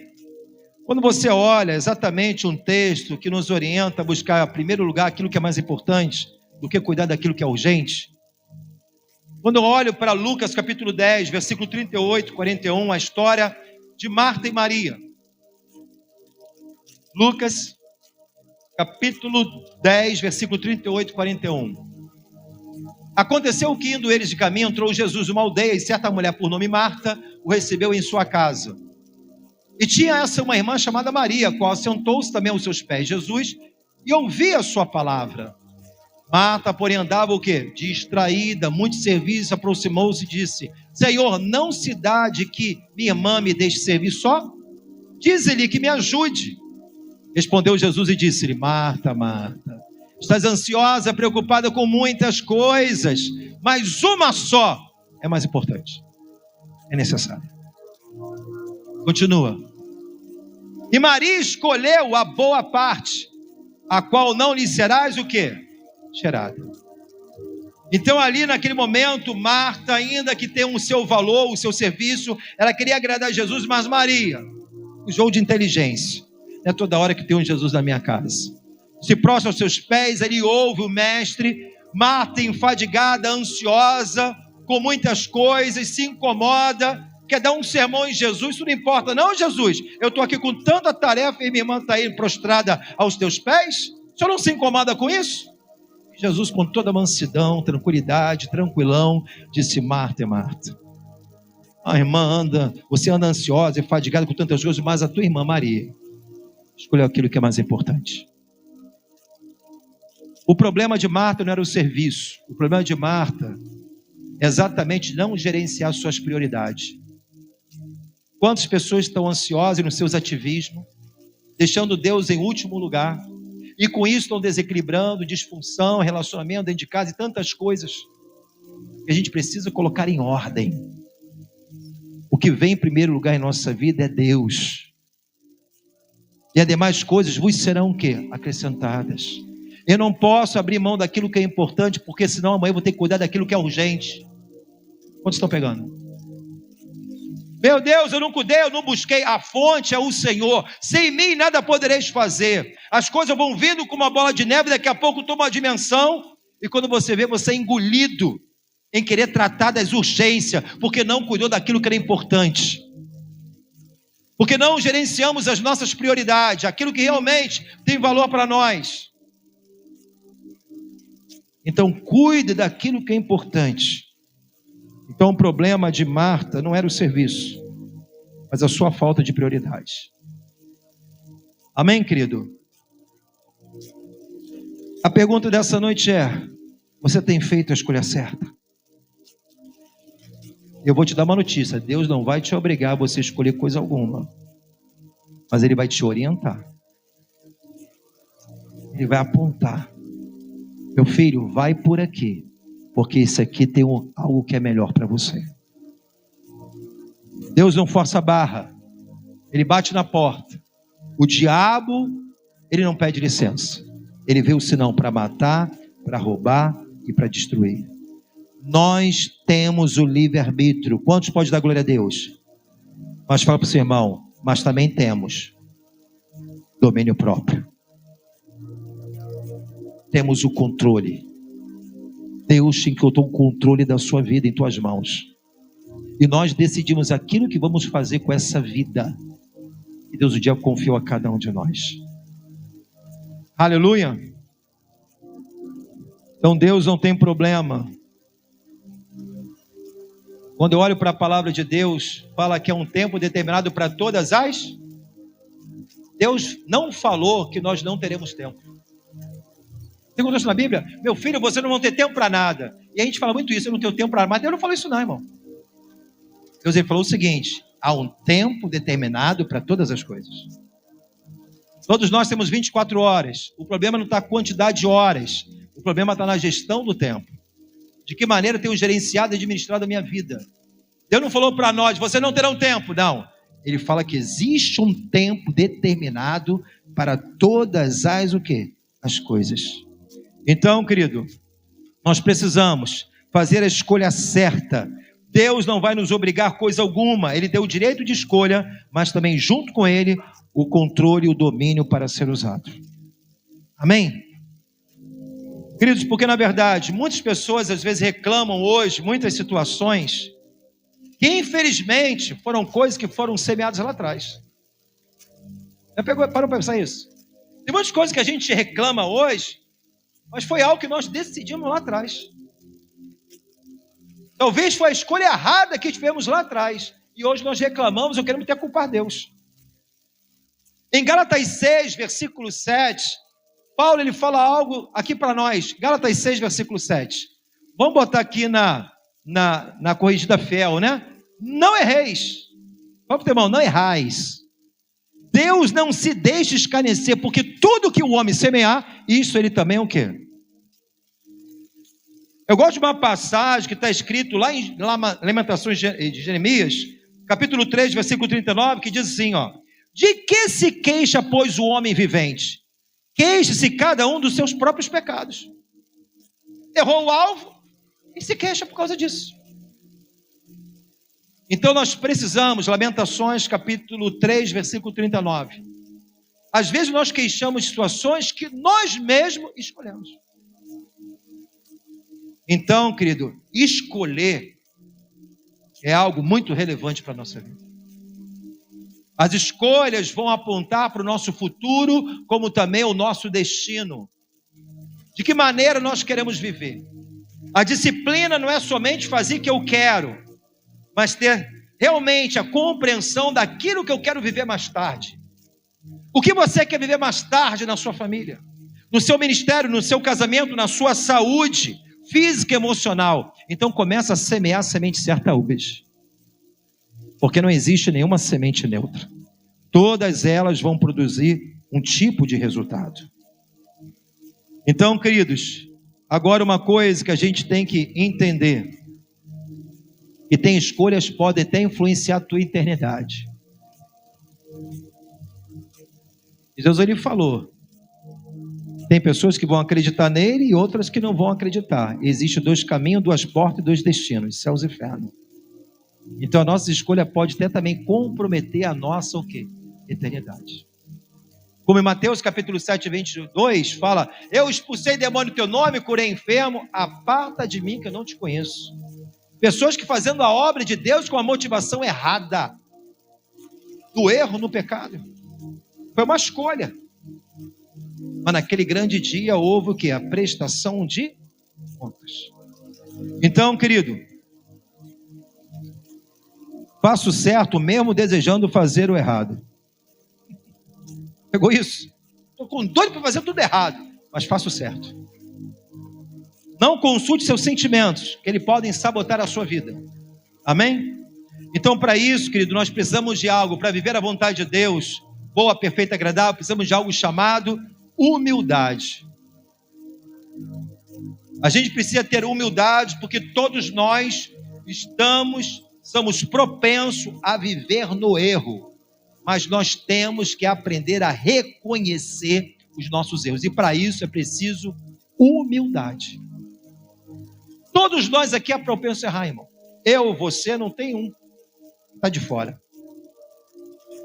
[SPEAKER 1] Quando você olha exatamente um texto que nos orienta a buscar, em primeiro lugar, aquilo que é mais importante, do que cuidar daquilo que é urgente. Quando eu olho para Lucas capítulo 10, versículo 38, 41, a história de Marta e Maria. Lucas capítulo 10, versículo 38, 41. Aconteceu que, indo eles de caminho, entrou Jesus numa aldeia, e certa mulher por nome Marta o recebeu em sua casa. E tinha essa uma irmã chamada Maria, a qual sentou-se também aos seus pés Jesus e ouvia a sua palavra. Marta, porém, andava o quê? Distraída, muito serviço, aproximou-se e disse: Senhor, não se dá de que minha irmã me deixe servir só? Diz-lhe que me ajude. Respondeu Jesus e disse-lhe: Marta, Marta, estás ansiosa, preocupada com muitas coisas, mas uma só é mais importante, é necessária. Continua. E Maria escolheu a boa parte, a qual não lhe serás o quê? Tirada. Então ali naquele momento, Marta, ainda que tenha o seu valor, o seu serviço, ela queria agradar a Jesus, mas Maria usou de inteligência. Não é toda hora que tem um Jesus na minha casa. Se prostra aos seus pés, ele ouve o mestre. Marta, enfadigada, ansiosa, com muitas coisas, se incomoda, quer dar um sermão em Jesus. Isso não importa, não, Jesus, eu estou aqui com tanta tarefa e minha irmã está aí prostrada aos teus pés. O senhor não se incomoda com isso? Jesus, com toda mansidão, tranquilidade, tranquilão, disse: Marta, Marta, a irmã você anda ansiosa e fadigada com tantas coisas, mas a tua irmã Maria escolheu aquilo que é mais importante. O problema de Marta não era o serviço. O problema de Marta é exatamente não gerenciar suas prioridades. Quantas pessoas estão ansiosas nos seus ativismos, deixando Deus em último lugar, e com isso estão desequilibrando, disfunção, relacionamento dentro de casa e tantas coisas que a gente precisa colocar em ordem. O que vem em primeiro lugar em nossa vida é Deus. E as demais coisas vos serão o quê? Acrescentadas. Eu não posso abrir mão daquilo que é importante, porque senão amanhã eu vou ter que cuidar daquilo que é urgente. Quantos estão pegando? Meu Deus, eu não cuidei, eu não busquei. A fonte é o Senhor. Sem mim nada podereis fazer. As coisas vão vindo como uma bola de neve, daqui a pouco toma uma dimensão, e quando você vê, você é engolido em querer tratar das urgências, porque não cuidou daquilo que era importante. Porque não gerenciamos as nossas prioridades, aquilo que realmente tem valor para nós. Então, cuide daquilo que é importante. Então, o problema de Marta não era o serviço, mas a sua falta de prioridade. Amém, querido? A pergunta dessa noite é: você tem feito a escolha certa? Eu vou te dar uma notícia: Deus não vai te obrigar a você escolher coisa alguma, mas Ele vai te orientar. Ele vai apontar: meu filho, vai por aqui, porque isso aqui tem algo que é melhor para você. Deus não força a barra, Ele bate na porta. O diabo, ele não pede licença, ele vê o sinal para matar, para roubar e para destruir. Nós temos o livre-arbítrio. Quantos pode dar glória a Deus? Mas fala para o seu irmão: mas também temos domínio próprio. temos o controle. Deus encontrou o controle da sua vida em tuas mãos. E nós decidimos aquilo que vamos fazer com essa vida. E Deus um dia confiou a cada um de nós. Aleluia. Então Deus não tem problema. Quando eu olho para a palavra de Deus, fala que é um tempo determinado para todas as... Deus não falou que nós não teremos tempo. Você encontrou isso na Bíblia? Meu filho, você não vai ter tempo para nada. E a gente fala muito isso, eu não tenho tempo para nada. Mas Deus não falou isso não, irmão. Deus ele falou o seguinte: há um tempo determinado para todas as coisas. Todos nós temos 24 horas. O problema não está na quantidade de horas. O problema está na gestão do tempo. De que maneira eu tenho gerenciado e administrado a minha vida. Deus não falou para nós, você não terá um tempo. Não. Ele fala que existe um tempo determinado para todas as o quê? As coisas. Então, querido, nós precisamos fazer a escolha certa. Deus não vai nos obrigar a coisa alguma. Ele deu o direito de escolha, mas também junto com ele o controle e o domínio para ser usado. Amém? Queridos, porque na verdade muitas pessoas às vezes reclamam hoje, muitas situações, que infelizmente foram coisas que foram semeadas lá atrás. Já parou para pensar isso? Tem muitas coisas que a gente reclama hoje, mas foi algo que nós decidimos lá atrás. Talvez foi a escolha errada que tivemos lá atrás, e hoje nós reclamamos ou queremos ter culpar Deus. Em Gálatas 6, versículo 7, Paulo ele fala algo aqui para nós. Gálatas 6, versículo 7. Vamos botar aqui na corrigida fiel, né? Não erreis. Vamos, irmão, não errais. Deus não se deixa escarnecer, porque tudo que o homem semear, isso ele também é o quê? Eu gosto de uma passagem que está escrito lá em Lamentações de Jeremias, capítulo 3, versículo 39, que diz assim, ó: de que se queixa, pois, o homem vivente? Queixe-se cada um dos seus próprios pecados. Errou o alvo e se queixa por causa disso. Então nós precisamos, Lamentações capítulo 3, versículo 39. Às vezes nós queixamos de situações que nós mesmos escolhemos. Então, querido, escolher é algo muito relevante para a nossa vida. As escolhas vão apontar para o nosso futuro, como também o nosso destino. De que maneira nós queremos viver? A disciplina não é somente fazer o que eu quero, mas ter realmente a compreensão daquilo que eu quero viver mais tarde. O que você quer viver mais tarde na sua família, no seu ministério, no seu casamento, na sua saúde física e emocional? Então começa a semear a semente certa hoje. Porque não existe nenhuma semente neutra. Todas elas vão produzir um tipo de resultado. Então, queridos, agora uma coisa que a gente tem que entender, que tem escolhas que podem até influenciar a tua eternidade. Jesus ele falou, tem pessoas que vão acreditar nele e outras que não vão acreditar. Existem dois caminhos, duas portas e dois destinos, céus e inferno. Então a nossa escolha pode até também comprometer a nossa o quê? Eternidade. Como em Mateus capítulo 7, 22, fala: eu expulsei demônio no teu nome, curei enfermo, aparta de mim que eu não te conheço. Pessoas que fazendo a obra de Deus com a motivação errada, do erro no pecado. Foi uma escolha. Mas naquele grande dia houve o quê? A prestação de contas. Então, querido, faço o certo mesmo desejando fazer o errado. Pegou isso? Estou com doido para fazer tudo errado, mas faço o certo. Não consulte seus sentimentos, que eles podem sabotar a sua vida. Amém? Então, para isso, querido, nós precisamos de algo, para viver a vontade de Deus, boa, perfeita, agradável, precisamos de algo chamado humildade. A gente precisa ter humildade, porque todos nós somos propensos a viver no erro, mas nós temos que aprender a reconhecer os nossos erros, e para isso é preciso humildade. Todos nós aqui é propenso a errar, irmão. Eu, você, não tem um, está de fora.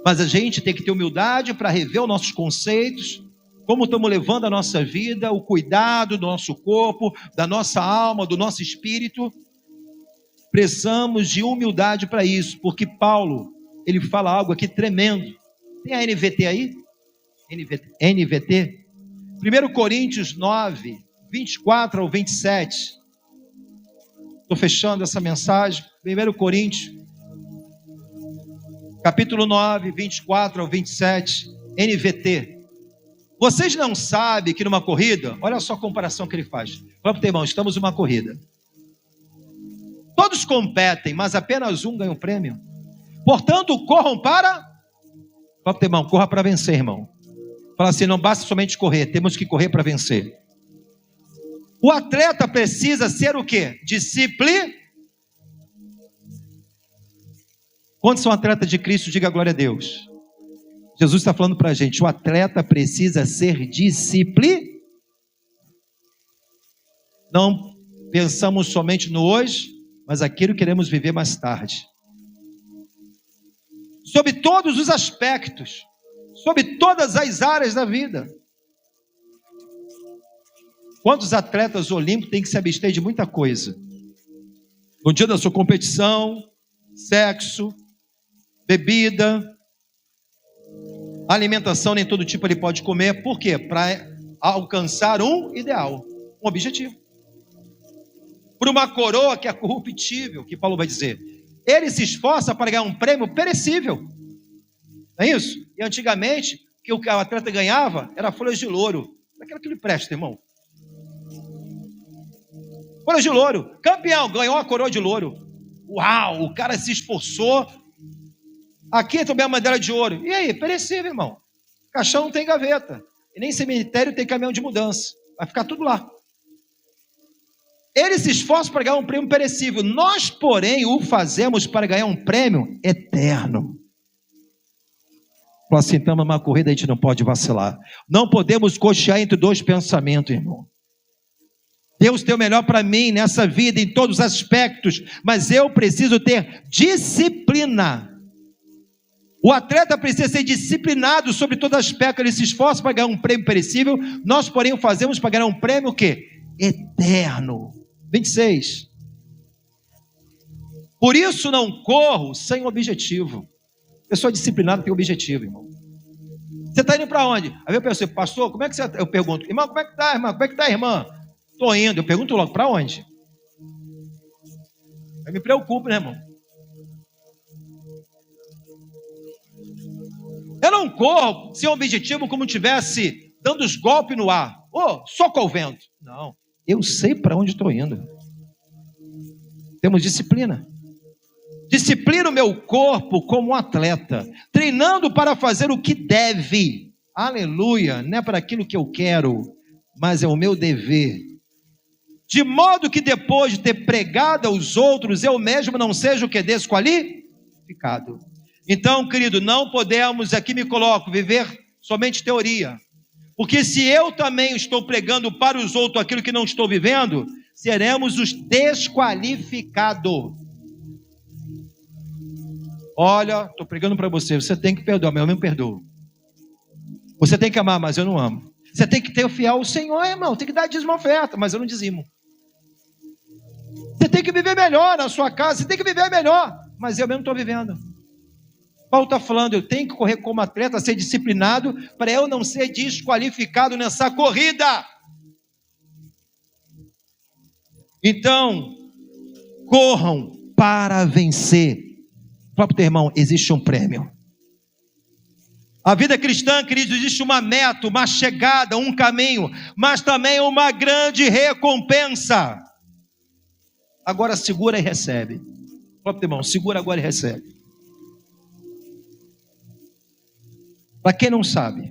[SPEAKER 1] Mas a gente tem que ter humildade para rever os nossos conceitos, como estamos levando a nossa vida, o cuidado do nosso corpo, da nossa alma, do nosso espírito. Precisamos de humildade para isso, porque Paulo, ele fala algo aqui tremendo. Tem a NVT aí? NVT? 1 Coríntios 9, 24 ao 27. Estou fechando essa mensagem. 1 Coríntios, capítulo 9, 24 ao 27, NVT. Vocês não sabem que numa corrida, olha só a comparação que ele faz. Fala para o teu irmão, estamos numa corrida. Todos competem, mas apenas um ganha um prêmio. Portanto, corram para... Fala para o teu irmão, corra para vencer, irmão. Fala assim, não basta somente correr, temos que correr para vencer. O atleta precisa ser o quê? Disciplina. Quantos são atletas de Cristo? Diga glória a Deus. Jesus está falando para a gente, o atleta precisa ser disciplinado. Não pensamos somente no hoje, mas aquilo que queremos viver mais tarde. Sobre todos os aspectos, sobre todas as áreas da vida. Quantos atletas olímpicos têm que se abster de muita coisa? No dia da sua competição, sexo, bebida, alimentação, nem todo tipo ele pode comer. Por quê? Para alcançar um ideal, um objetivo. Por uma coroa que é corruptível, que Paulo vai dizer. Ele se esforça para ganhar um prêmio perecível. Não é isso? E antigamente, o que o atleta ganhava era folhas de louro. Aquilo que lhe presta, irmão. Folhas de louro. Campeão, ganhou uma coroa de louro. Uau, o cara se esforçou. Aqui também a bandeira de ouro. E aí, perecível, irmão. Caixão não tem gaveta. E nem cemitério tem caminhão de mudança. Vai ficar tudo lá. Ele se esforça para ganhar um prêmio perecível. Nós, porém, o fazemos para ganhar um prêmio eterno. Fala assim, então, numa corrida a gente não pode vacilar. Não podemos cochear entre dois pensamentos, irmão. Deus tem o melhor para mim nessa vida, em todos os aspectos, mas eu preciso ter disciplina. O atleta precisa ser disciplinado sobre todo aspecto. Ele se esforça para ganhar um prêmio perecível. Nós, porém, o fazemos para ganhar um prêmio o quê? Eterno. 26. Por isso não corro sem objetivo. Pessoa disciplinada tem objetivo, irmão. Você está indo para onde? Aí eu penso, pastor, como é que você está? Eu pergunto, irmão, como é que está, irmã? Como é que está, irmã? Estou indo. Eu pergunto logo, para onde? Eu me preocupo, né, irmão? Eu não corro sem objetivo como tivesse dando os golpes no ar. Soco ao vento. Não. Eu sei para onde estou indo. Temos disciplina. Disciplino o meu corpo como um atleta, treinando para fazer o que deve. Aleluia. Não é para aquilo que eu quero, mas é o meu dever. De modo que depois de ter pregado aos outros, eu mesmo não seja o que? Desqualificado. Então, querido, não podemos, aqui me coloco, viver somente teoria. Porque se eu também estou pregando para os outros aquilo que não estou vivendo, seremos os desqualificados. Olha, estou pregando para você, você tem que perdoar, mas eu não perdoo. Você tem que amar, mas eu não amo. Você tem que ter fiel ao Senhor, irmão, tem que dar dízimo oferta, mas eu não dizimo. Você tem que viver melhor na sua casa, você tem que viver melhor, mas eu mesmo estou vivendo. Paulo está falando, eu tenho que correr como atleta, ser disciplinado, para eu não ser desqualificado nessa corrida. Então, corram para vencer. Fala para o teu irmão, existe um prêmio. A vida cristã, queridos, existe uma meta, uma chegada, um caminho, mas também uma grande recompensa. Agora segura e recebe. Fala para o teu irmão, segura agora e recebe. Para quem não sabe,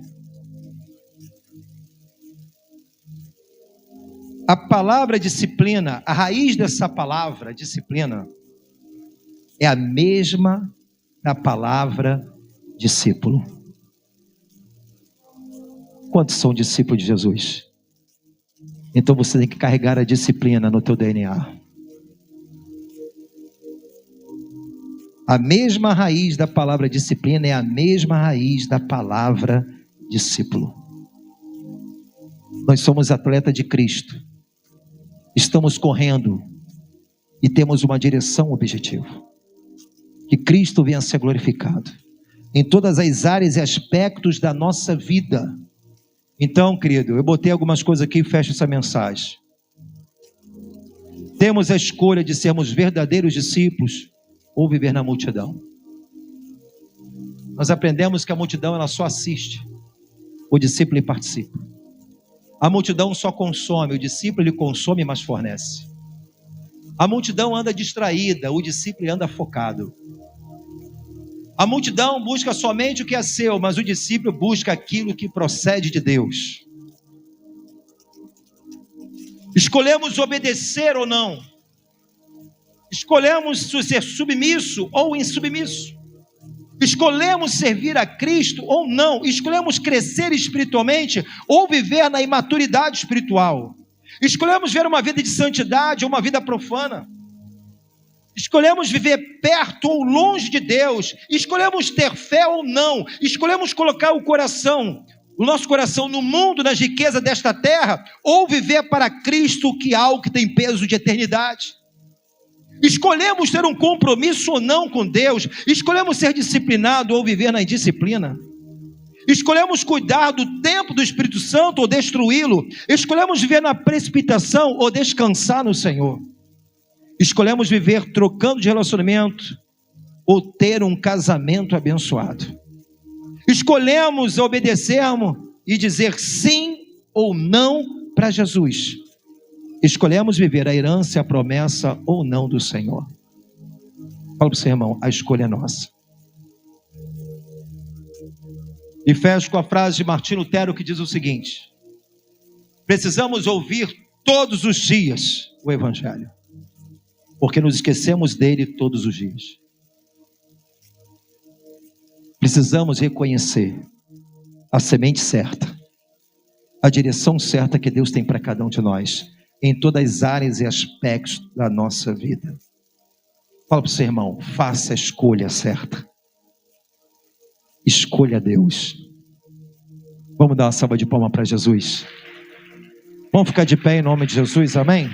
[SPEAKER 1] a palavra disciplina, a raiz dessa palavra disciplina, é a mesma da palavra discípulo. Quantos são discípulos de Jesus? Então você tem que carregar a disciplina no teu DNA. A mesma raiz da palavra disciplina é a mesma raiz da palavra discípulo. Nós somos atleta de Cristo. Estamos correndo e temos uma direção, um objetivo. Que Cristo venha a ser glorificado em todas as áreas e aspectos da nossa vida. Então, querido, eu botei algumas coisas aqui e fecho essa mensagem. Temos a escolha de sermos verdadeiros discípulos ou viver na multidão. Nós aprendemos que a multidão ela só assiste, o discípulo ele participa. A multidão só consome, o discípulo ele consome, mas fornece. A multidão anda distraída, o discípulo anda focado. A multidão busca somente o que é seu, mas o discípulo busca aquilo que procede de Deus. Escolhemos obedecer ou não. Escolhemos ser submisso ou insubmisso. Escolhemos servir a Cristo ou não. Escolhemos crescer espiritualmente ou viver na imaturidade espiritual. Escolhemos ver uma vida de santidade ou uma vida profana. Escolhemos viver perto ou longe de Deus. Escolhemos ter fé ou não. Escolhemos colocar o nosso coração no mundo, nas riquezas desta terra, ou viver para Cristo, que é algo que tem peso de eternidade. Escolhemos ter um compromisso ou não com Deus. Escolhemos ser disciplinado ou viver na indisciplina. Escolhemos cuidar do tempo do Espírito Santo ou destruí-lo. Escolhemos viver na precipitação ou descansar no Senhor. Escolhemos viver trocando de relacionamento ou ter um casamento abençoado. Escolhemos obedecermos e dizer sim ou não para Jesus. Escolhemos viver a herança, a promessa ou não do Senhor. Fala para o seu irmão, a escolha é nossa. E fecho com a frase de Martim Lutero que diz o seguinte: precisamos ouvir todos os dias o Evangelho, porque nos esquecemos dele todos os dias. Precisamos reconhecer a semente certa, a direção certa que Deus tem para cada um de nós, em todas as áreas e aspectos da nossa vida. Fala para o seu irmão, faça a escolha certa. Escolha Deus. Vamos dar uma salva de palmas para Jesus. Vamos ficar de pé em nome de Jesus, amém?